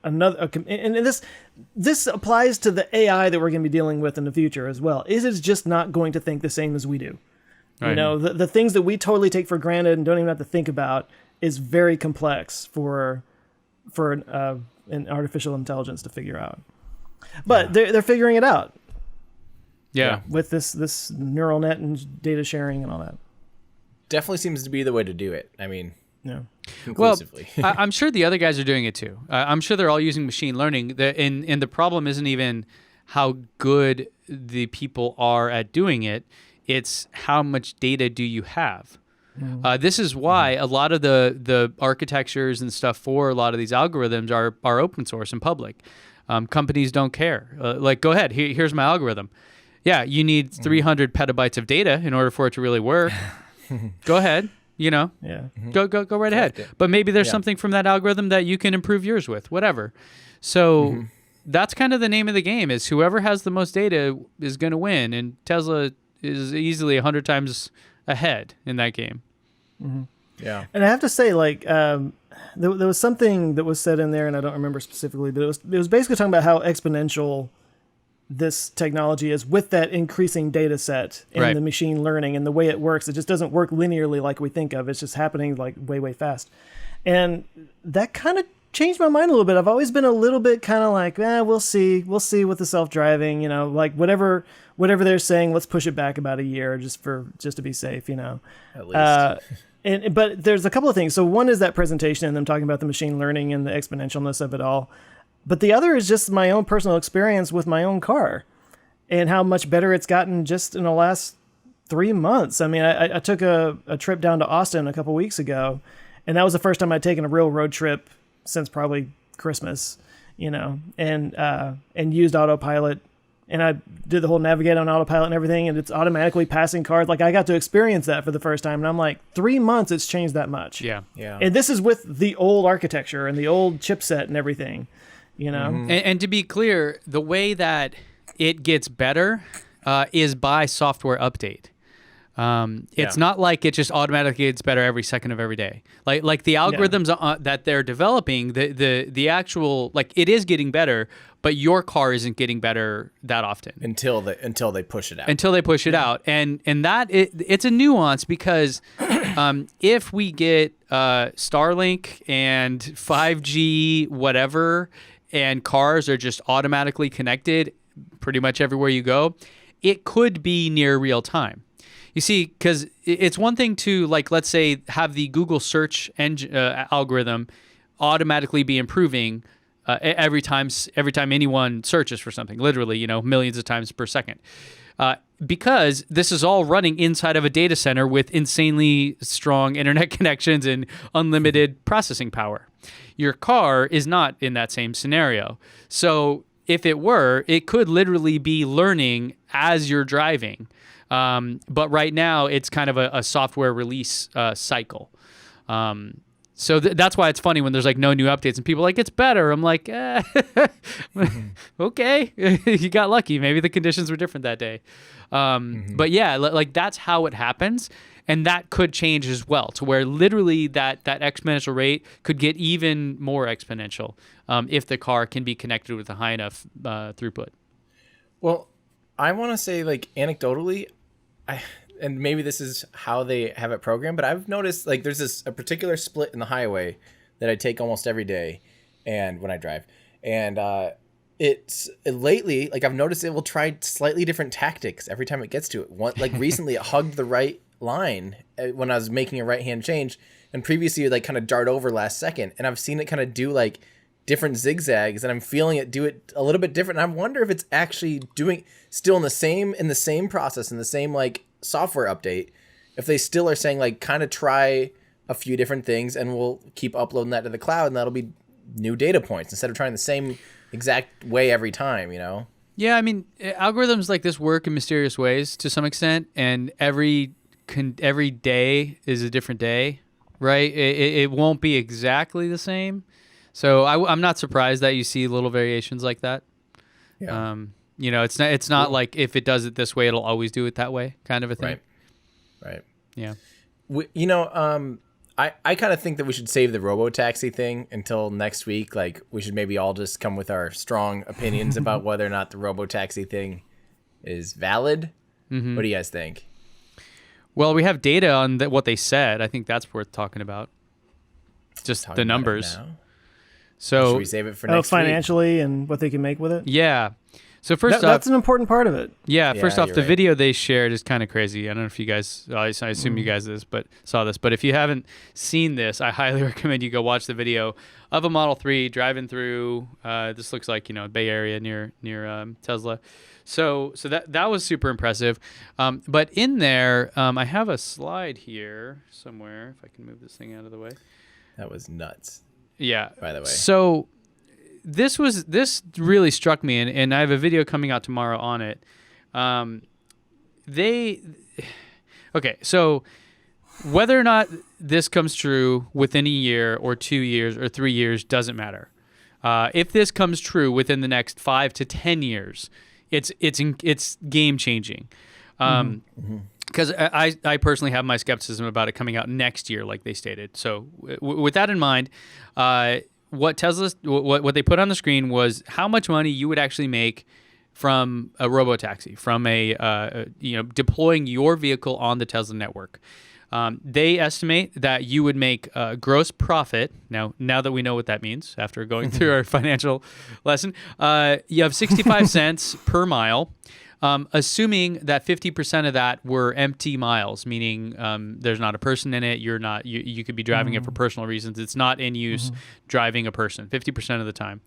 this applies to the AI that we're going to be dealing with in the future as well. It is just not going to think the same as we do. Right. You know, the things that we totally take for granted and don't even have to think about is very complex for an artificial intelligence to figure out. But they're figuring it out. Yeah. With this neural net and data sharing and all that. Definitely seems to be the way to do it. I mean, conclusively. Well, I'm sure the other guys are doing it too. I'm sure they're all using machine learning. And the problem isn't even how good the people are at doing it. It's how much data do you have? This is why a lot of the architectures and stuff for a lot of these algorithms are open source and public. Companies don't care. Like, go ahead. Here's my algorithm. Yeah, you need 300 petabytes of data in order for it to really work. Go ahead. Go right ahead. But maybe there's something from that algorithm that you can improve yours with. Whatever. So that's kind of the name of the game. Is whoever has the most data is going to win, and Tesla is easily 100 times ahead in that game. Yeah. And I have to say, like, there was something that was said in there, and I don't remember specifically, but it was basically talking about how exponential this technology is with that increasing data set and the machine learning and the way it works. It just doesn't work linearly like we think of. It's just happening like way, way fast. And that kind of changed my mind a little bit. I've always been a little bit kind of like, we'll see with the self-driving, like whatever they're saying, let's push it back about a year just to be safe, At least. But there's a couple of things. So one is that presentation and them talking about the machine learning and the exponentialness of it all. But the other is just my own personal experience with my own car and how much better it's gotten just in the last 3 months. I mean, I took a trip down to Austin a couple weeks ago, and that was the first time I'd taken a real road trip since probably Christmas, and used autopilot. And I did the whole navigate on autopilot and everything, and it's automatically passing cars. Like, I got to experience that for the first time, and I'm like, 3 months, it's changed that much. Yeah. And this is with the old architecture and the old chipset and everything, And to be clear, the way that it gets better is by software update. It's not like it just automatically gets better every second of every day. Like the algorithms that they're developing, the actual, like, it is getting better, but your car isn't getting better that often until they push it out. Until they push it out, and that it's a nuance because if we get Starlink and 5G whatever, and cars are just automatically connected pretty much everywhere you go, it could be near real time. You see, because it's one thing to, like, let's say, have the Google search engine algorithm automatically be improving every time anyone searches for something, literally, millions of times per second. Because this is all running inside of a data center with insanely strong internet connections and unlimited processing power. Your car is not in that same scenario. So if it were, it could literally be learning as you're driving. But right now, it's kind of a software release cycle. So that's why it's funny when there's like no new updates and people are like, it's better. I'm like, okay, you got lucky. Maybe the conditions were different that day. But yeah, like that's how it happens. And that could change as well to where literally that exponential rate could get even more exponential if the car can be connected with a high enough throughput. Well, I want to say, like, anecdotally, and maybe this is how they have it programmed, but I've noticed, like, there's a particular split in the highway that I take almost every day and when I drive. And it's lately, like, I've noticed it will try slightly different tactics every time it gets to it. Like, recently it hugged the right line when I was making a right-hand change, and previously it, like, kind of dart over last second. And I've seen it kind of do, like, different zigzags, and I'm feeling it do it a little bit different. And I wonder if it's actually doing still in the same process, in the same like software update, if they still are saying like kind of try a few different things and we'll keep uploading that to the cloud, and that'll be new data points instead of trying the same exact way every time, you know? Yeah, I mean, algorithms like this work in mysterious ways to some extent, and every day is a different day, right? It won't be exactly the same. So I'm not surprised that you see little variations like that. Yeah. You know, it's not like if it does it this way, it'll always do it that way, kind of a thing. Right. Yeah. I kind of think that we should save the Robo-Taxi thing until next week. Like, we should maybe all just come with our strong opinions about whether or not the Robo-Taxi thing is valid. What do you guys think? Well, we have data on what they said. I think that's worth talking about. Just the numbers. So should we save it for next financially and what they can make with it? Yeah. So first off, that's an important part of it. Yeah. First off, the right. video they shared is kind of crazy. I don't know if you guys, I assume you guys saw this, but if you haven't seen this, I highly recommend you go watch the video of a Model 3 driving through. This looks like, Bay Area near Tesla. So that was super impressive. But in there, I have a slide here somewhere. If I can move this thing out of the way. That was nuts. Yeah. By the way. So this really struck me, and I have a video coming out tomorrow on it. So whether or not this comes true within a year or 2 years or 3 years doesn't matter. If this comes true within the next 5 to 10 years, it's game changing. Because I personally have my skepticism about it coming out next year, like they stated. So with that in mind, what they put on the screen was how much money you would actually make from a Robo-Taxi, from deploying your vehicle on the Tesla network. They estimate that you would make gross profit. Now that we know what that means after going through our financial lesson, you have 65 cents per mile. Assuming that 50% of that were empty miles, meaning there's not a person in it, you could be driving it for personal reasons. It's not in use driving a person 50% of the time.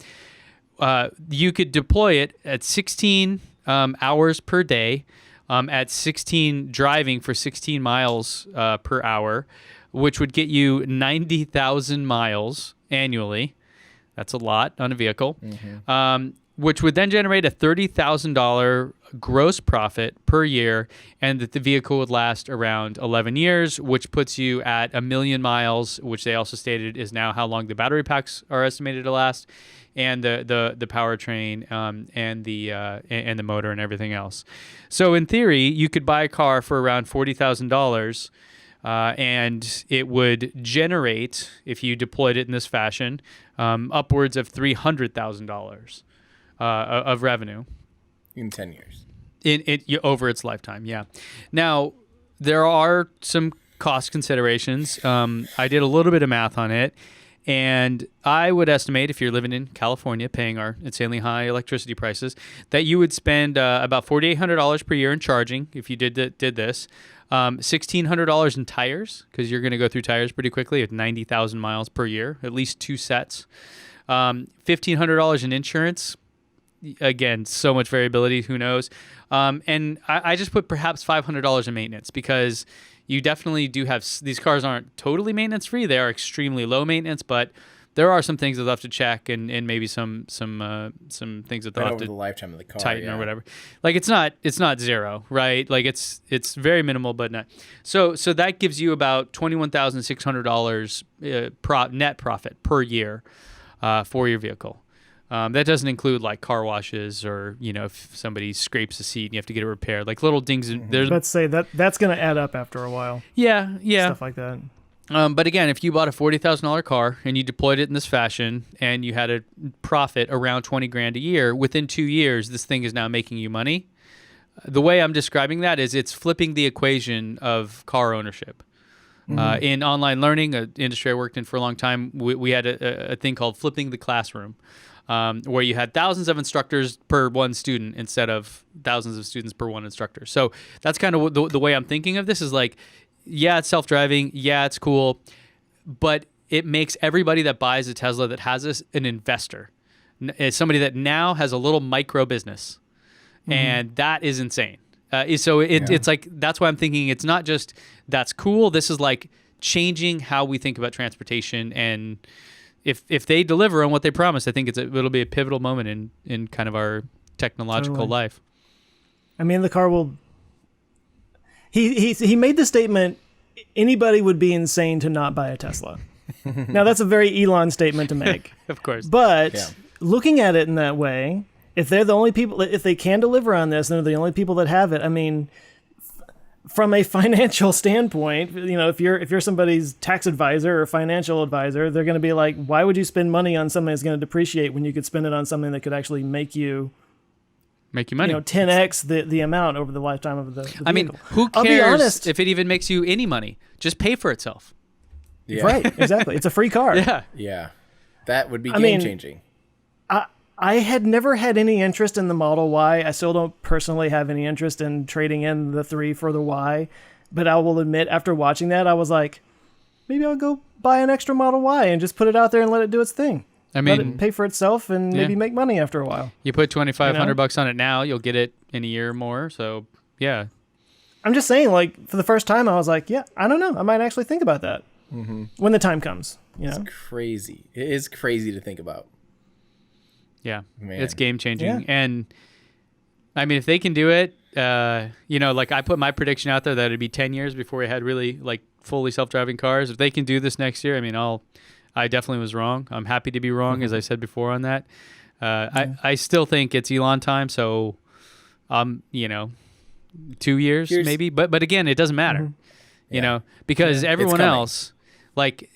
You could deploy it at 16 hours per day, at 16 driving for 16 miles per hour, which would get you 90,000 miles annually. That's a lot on a vehicle. Which would then generate a $30,000 gross profit per year, and that the vehicle would last around 11 years, which puts you at 1 million miles, which they also stated is now how long the battery packs are estimated to last, and the powertrain and the motor and everything else. So in theory, you could buy a car for around $40,000. And it would generate, if you deployed it in this fashion, upwards of $300,000 of revenue in 10 years. Over its lifetime, yeah. Now, there are some cost considerations. I did a little bit of math on it, and I would estimate, if you're living in California paying our insanely high electricity prices, that you would spend about $4,800 per year in charging if you did this. $1,600 in tires, because you're going to go through tires pretty quickly at 90,000 miles per year, at least 2 sets. $1,500 in insurance. Again, so much variability, who knows? And I just put perhaps $500 in maintenance, because you definitely do have, these cars aren't totally maintenance free. They are extremely low maintenance, but there are some things that they'll have to check and maybe some things that they'll Right have over to the lifetime of the car, tighten yeah. or whatever. Like it's not zero, right? Like it's very minimal, but not. So that gives you about $21,600 net profit per year for your vehicle. That doesn't include like car washes or if somebody scrapes a seat and you have to get it repaired, like little dings. There's Let's say that's going to add up after a while. yeah Stuff like that. But again, if you bought a $40,000 car and you deployed it in this fashion and you had a profit around $20,000 a year, within 2 years, this thing is now making you money. The way I'm describing that is it's flipping the equation of car ownership. In online learning, an industry I worked in for a long time, we had a thing called flipping the classroom, where you had thousands of instructors per one student instead of thousands of students per one instructor. So that's kind of the way I'm thinking of this is like, yeah, it's self-driving. Yeah, it's cool. But it makes everybody that buys a Tesla that has this an investor. It's somebody that now has a little micro business. And that is insane. It's like, that's why I'm thinking it's not just that's cool. This is like changing how we think about transportation. And if they deliver on what they promise, I think it'll be a pivotal moment in kind of our technological life. I mean, the car will... He made the statement, anybody would be insane to not buy a Tesla. Now, that's a very Elon statement to make. Of course. But looking at it in that way, if they're the only people, if they can deliver on this, and they're the only people that have it, I mean, from a financial standpoint, if you're somebody's tax advisor or financial advisor, they're going to be like, why would you spend money on something that's going to depreciate when you could spend it on something that could actually make you money. 10x the amount over the lifetime of the vehicle. I mean, who I'll be cares honest. if it even makes you any money? Just pay for itself. Yeah. Right, exactly. It's a free car. Yeah. Yeah. That would be I mean, game-changing. I had never had any interest in the Model Y. I still don't personally have any interest in trading in the 3 for the Y. But I will admit, after watching that, I was like, maybe I'll go buy an extra Model Y and just put it out there and let it do its thing. I Let mean, it pay for itself and maybe make money after a while. you put $2,500 on it now, you'll get it in a year or more. So, yeah. I'm just saying, like, for the first time, I was like, yeah, I don't know. I might actually think about that when the time comes. It's crazy. It is crazy to think about. Yeah, Man. it's game changing. Yeah. And I mean, if they can do it, like I put my prediction out there that it'd be 10 years before we had really like fully self-driving cars. If they can do this next year, I mean, I definitely was wrong. I'm happy to be wrong, as I said before on that. I still think it's Elon time. So, 2 years maybe, but again, it doesn't matter, because everyone else, like,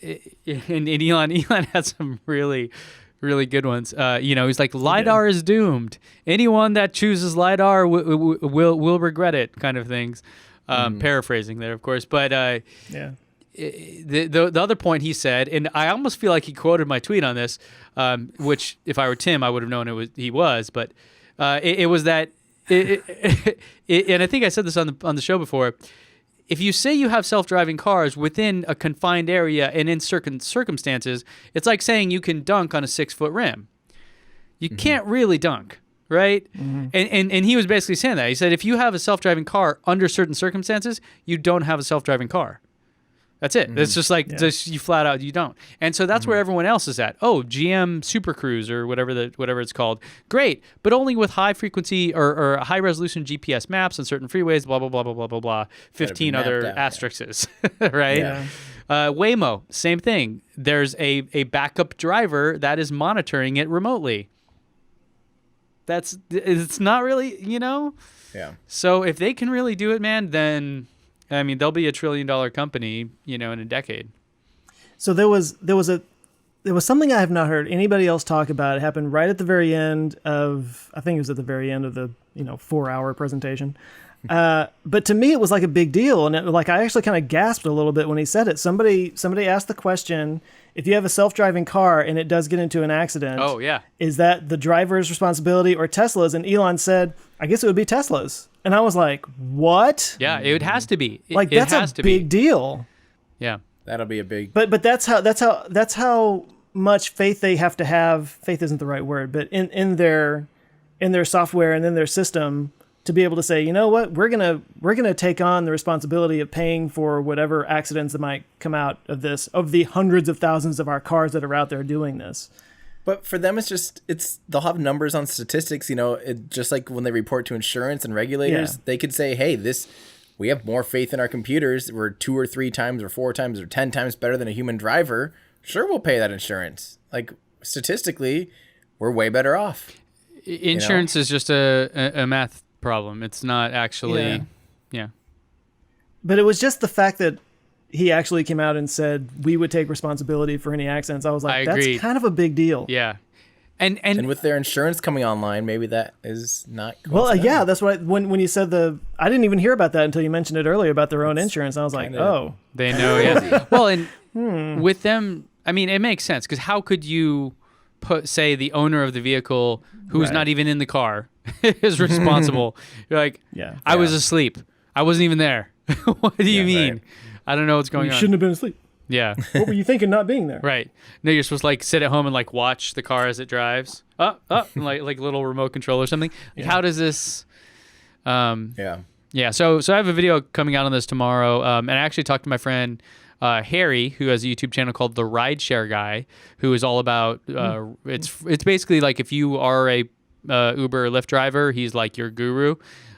and Elon has some really, really good ones. He's like, LiDAR is doomed. Anyone that chooses LiDAR will regret it, kind of things. Paraphrasing there, of course. But the other point he said, and I almost feel like he quoted my tweet on this, which if I were Tim, I would have known he was. But it was that, and I think I said this on the show before. If you say you have self-driving cars within a confined area and in certain circumstances, it's like saying you can dunk on a 6-foot rim. You can't really dunk, right? And he was basically saying that. He said if you have a self-driving car under certain circumstances, you don't have a self-driving car. That's it. It's just like just you flat out you don't. And so that's where everyone else is at. Oh, GM Super Cruise or whatever it's called. Great, but only with high frequency or high resolution GPS maps on certain freeways. Blah blah blah blah blah blah blah. 15 other asterisks, right? Yeah. Waymo, same thing. There's a backup driver that is monitoring it remotely. It's not really, Yeah. So if they can really do it, man, then I mean, they'll be $1 trillion company, in a decade. So there was something I have not heard anybody else talk about. It happened right at the very end of, I think it was at the very end of the 4-hour presentation. But to me, it was like a big deal, and I actually kind of gasped a little bit when he said it. Somebody asked the question: if you have a self-driving car and it does get into an accident, oh yeah, is that the driver's responsibility or Tesla's? And Elon said, I guess it would be Tesla's. And I was like, what? Yeah, it has to be. That's a big deal. Yeah, that'll be a big. But that's how much faith they have to have. Faith isn't the right word, but in their software and in their system to be able to say, you know what, we're gonna take on the responsibility of paying for whatever accidents that might come out of this, of the hundreds of thousands of our cars that are out there doing this. But for them, they'll have numbers on statistics, just like when they report to insurance and regulators, they could say, hey, we have more faith in our computers. We're 2 or 3 times or 4 times or 10 times better than a human driver. Sure, we'll pay that insurance. Like, statistically, we're way better off. Insurance is just a math problem. It's not actually, yeah. But it was just the fact that he actually came out and said we would take responsibility for any accidents. I was like, that's kind of a big deal. Yeah. And with their insurance coming online, maybe that is not yeah, that's what when you said I didn't even hear about that until you mentioned it earlier about their own insurance. I was like, oh. They know, yeah. Well, and with them, I mean, it makes sense, because how could you say the owner of the vehicle, who's not even in the car, is responsible? You're like, I was asleep. I wasn't even there. What do you mean? Right. I don't know what's going on. You shouldn't have been asleep. Yeah. What were you thinking not being there? Right. No, you're supposed to sit at home and watch the car as it drives. And like little remote control or something. How does this Yeah. So I have a video coming out on this tomorrow. And I actually talked to my friend Harry, who has a YouTube channel called The Rideshare Guy, who is all about it's basically like if you are a Uber or Lyft driver, he's like your guru.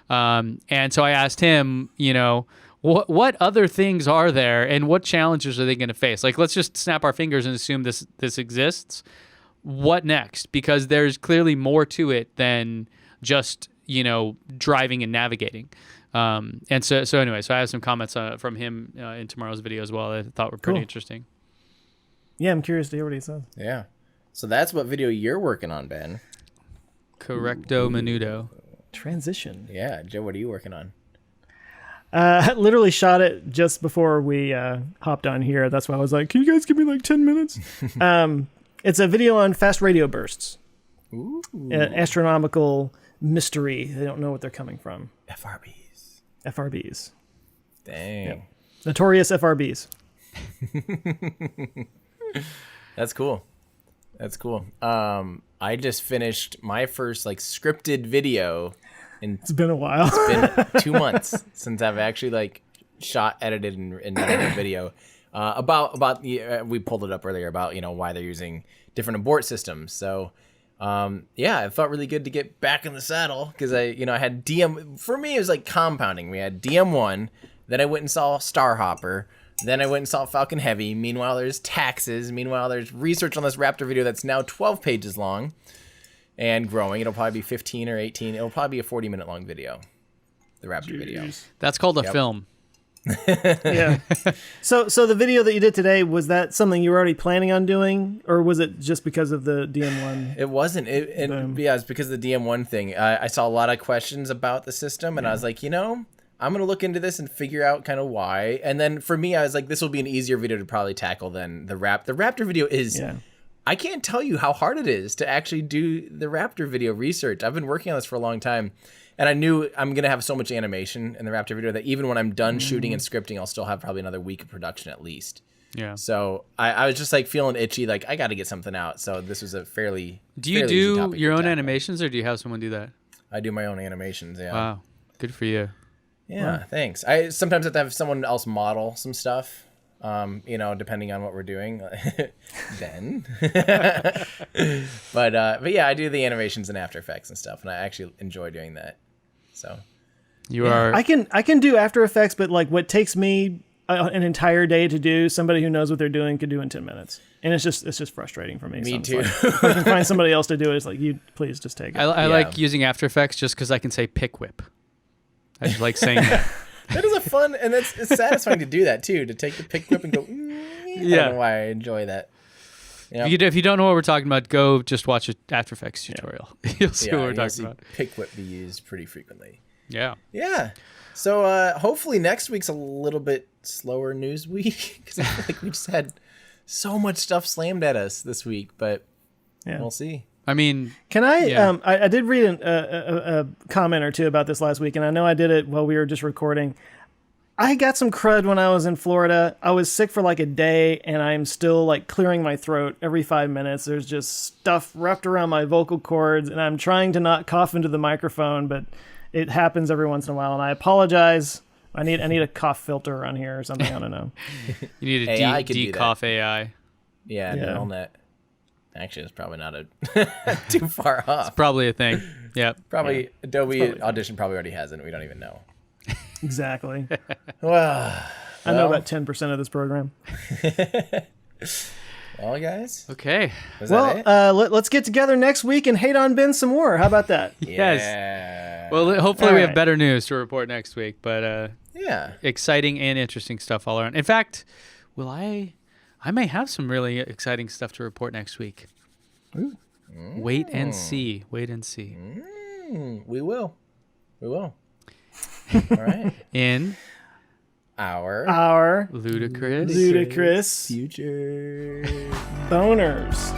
And so I asked him, what other things are there and what challenges are they going to face? Let's just snap our fingers and assume this exists. What next? Because there's clearly more to it than just, driving and navigating. And so anyway, I have some comments from him in tomorrow's video as well that I thought were pretty interesting. Yeah, I'm curious to hear what he says. Yeah. So that's what video you're working on, Ben. Correcto menudo. Transition. Yeah. Joe, what are you working on? I literally shot it just before we hopped on here. That's why I was like, can you guys give me 10 minutes? It's a video on fast radio bursts. Ooh. Astronomical mystery. They don't know what they're coming from. FRBs. Dang. Yep. Notorious FRBs. That's cool. I just finished my first scripted video. It's been a while. It's been 2 months since I've actually shot, edited, and done a video. We pulled it up earlier about why they're using different abort systems. So it felt really good to get back in the saddle, because I had DM. For me, it was compounding. We had DM1, then I went and saw Starhopper, then I went and saw Falcon Heavy. Meanwhile, there's taxes. Meanwhile, there's research on this Raptor video that's now 12 pages long and growing. It'll probably be 15 or 18. It'll probably be a 40-minute long video. The Raptor video. That's called a film. Yeah. So the video that you did today, was that something you were already planning on doing, or was it just because of the DM1? It wasn't. It's because of the DM1 thing. I saw a lot of questions about the system, and I was like, I'm going to look into this and figure out kind of why. And then for me, I was like, this will be an easier video to probably tackle than the Raptor. The Raptor video is... Yeah. I can't tell you how hard it is to actually do the Raptor video research. I've been working on this for a long time, and I knew I'm going to have so much animation in the Raptor video that even when I'm done shooting and scripting, I'll still have probably another week of production at least. Yeah. So I was just feeling itchy, I got to get something out. So this was a fairly Do you do your own animations, or do you have someone do that? I do my own animations, yeah. Wow. Good for you. Yeah, wow. Thanks. I sometimes have to have someone else model some stuff. Depending on what we're doing, then. But yeah, I do the animations in After Effects and stuff, and I actually enjoy doing that. So you are. I can do After Effects, but what takes me an entire day to do, somebody who knows what they're doing could do in 10 minutes, and it's just frustrating for me. Me too. If I can find somebody else to do it, it's you please just take it. I like using After Effects just because I can say pick whip. I just like saying that. That is a fun, and it's satisfying to do that too, to take the pick whip and go, I don't know why I enjoy that. If you don't know what we're talking about, go just watch an After Effects tutorial. You'll see what we're talking about. Pick whip be used pretty frequently. Yeah. Yeah. So hopefully next week's a little bit slower news week, because I feel like we just had so much stuff slammed at us this week, but we'll see. I mean, can I? Yeah. I did read a comment or two about this last week, and I know I did it while we were just recording. I got some crud when I was in Florida. I was sick for a day, and I'm still clearing my throat every 5 minutes. There's just stuff wrapped around my vocal cords, and I'm trying to not cough into the microphone, but it happens every once in a while, and I apologize. I need a cough filter around here or something. I don't know. You need AI a could do that. cough AI. Yeah, Yeah. neural net. Actually, it's probably not too far off. Probably a thing. Yep. Probably Adobe Audition probly already has it. We don't even know. Exactly. Well, I know about 10% of this program. well, guys. Okay. Was that it? Let's get together next week and hate on Ben some more. How about that? Yes. Yeah. Well, hopefully All we have right. better news to report next week, but Yeah. exciting and interesting stuff all around. In fact, I may have some really exciting stuff to report next week. Ooh. Wait and see. Wait and see. We will. All right. In Our ludicrous ludicrous future. boners.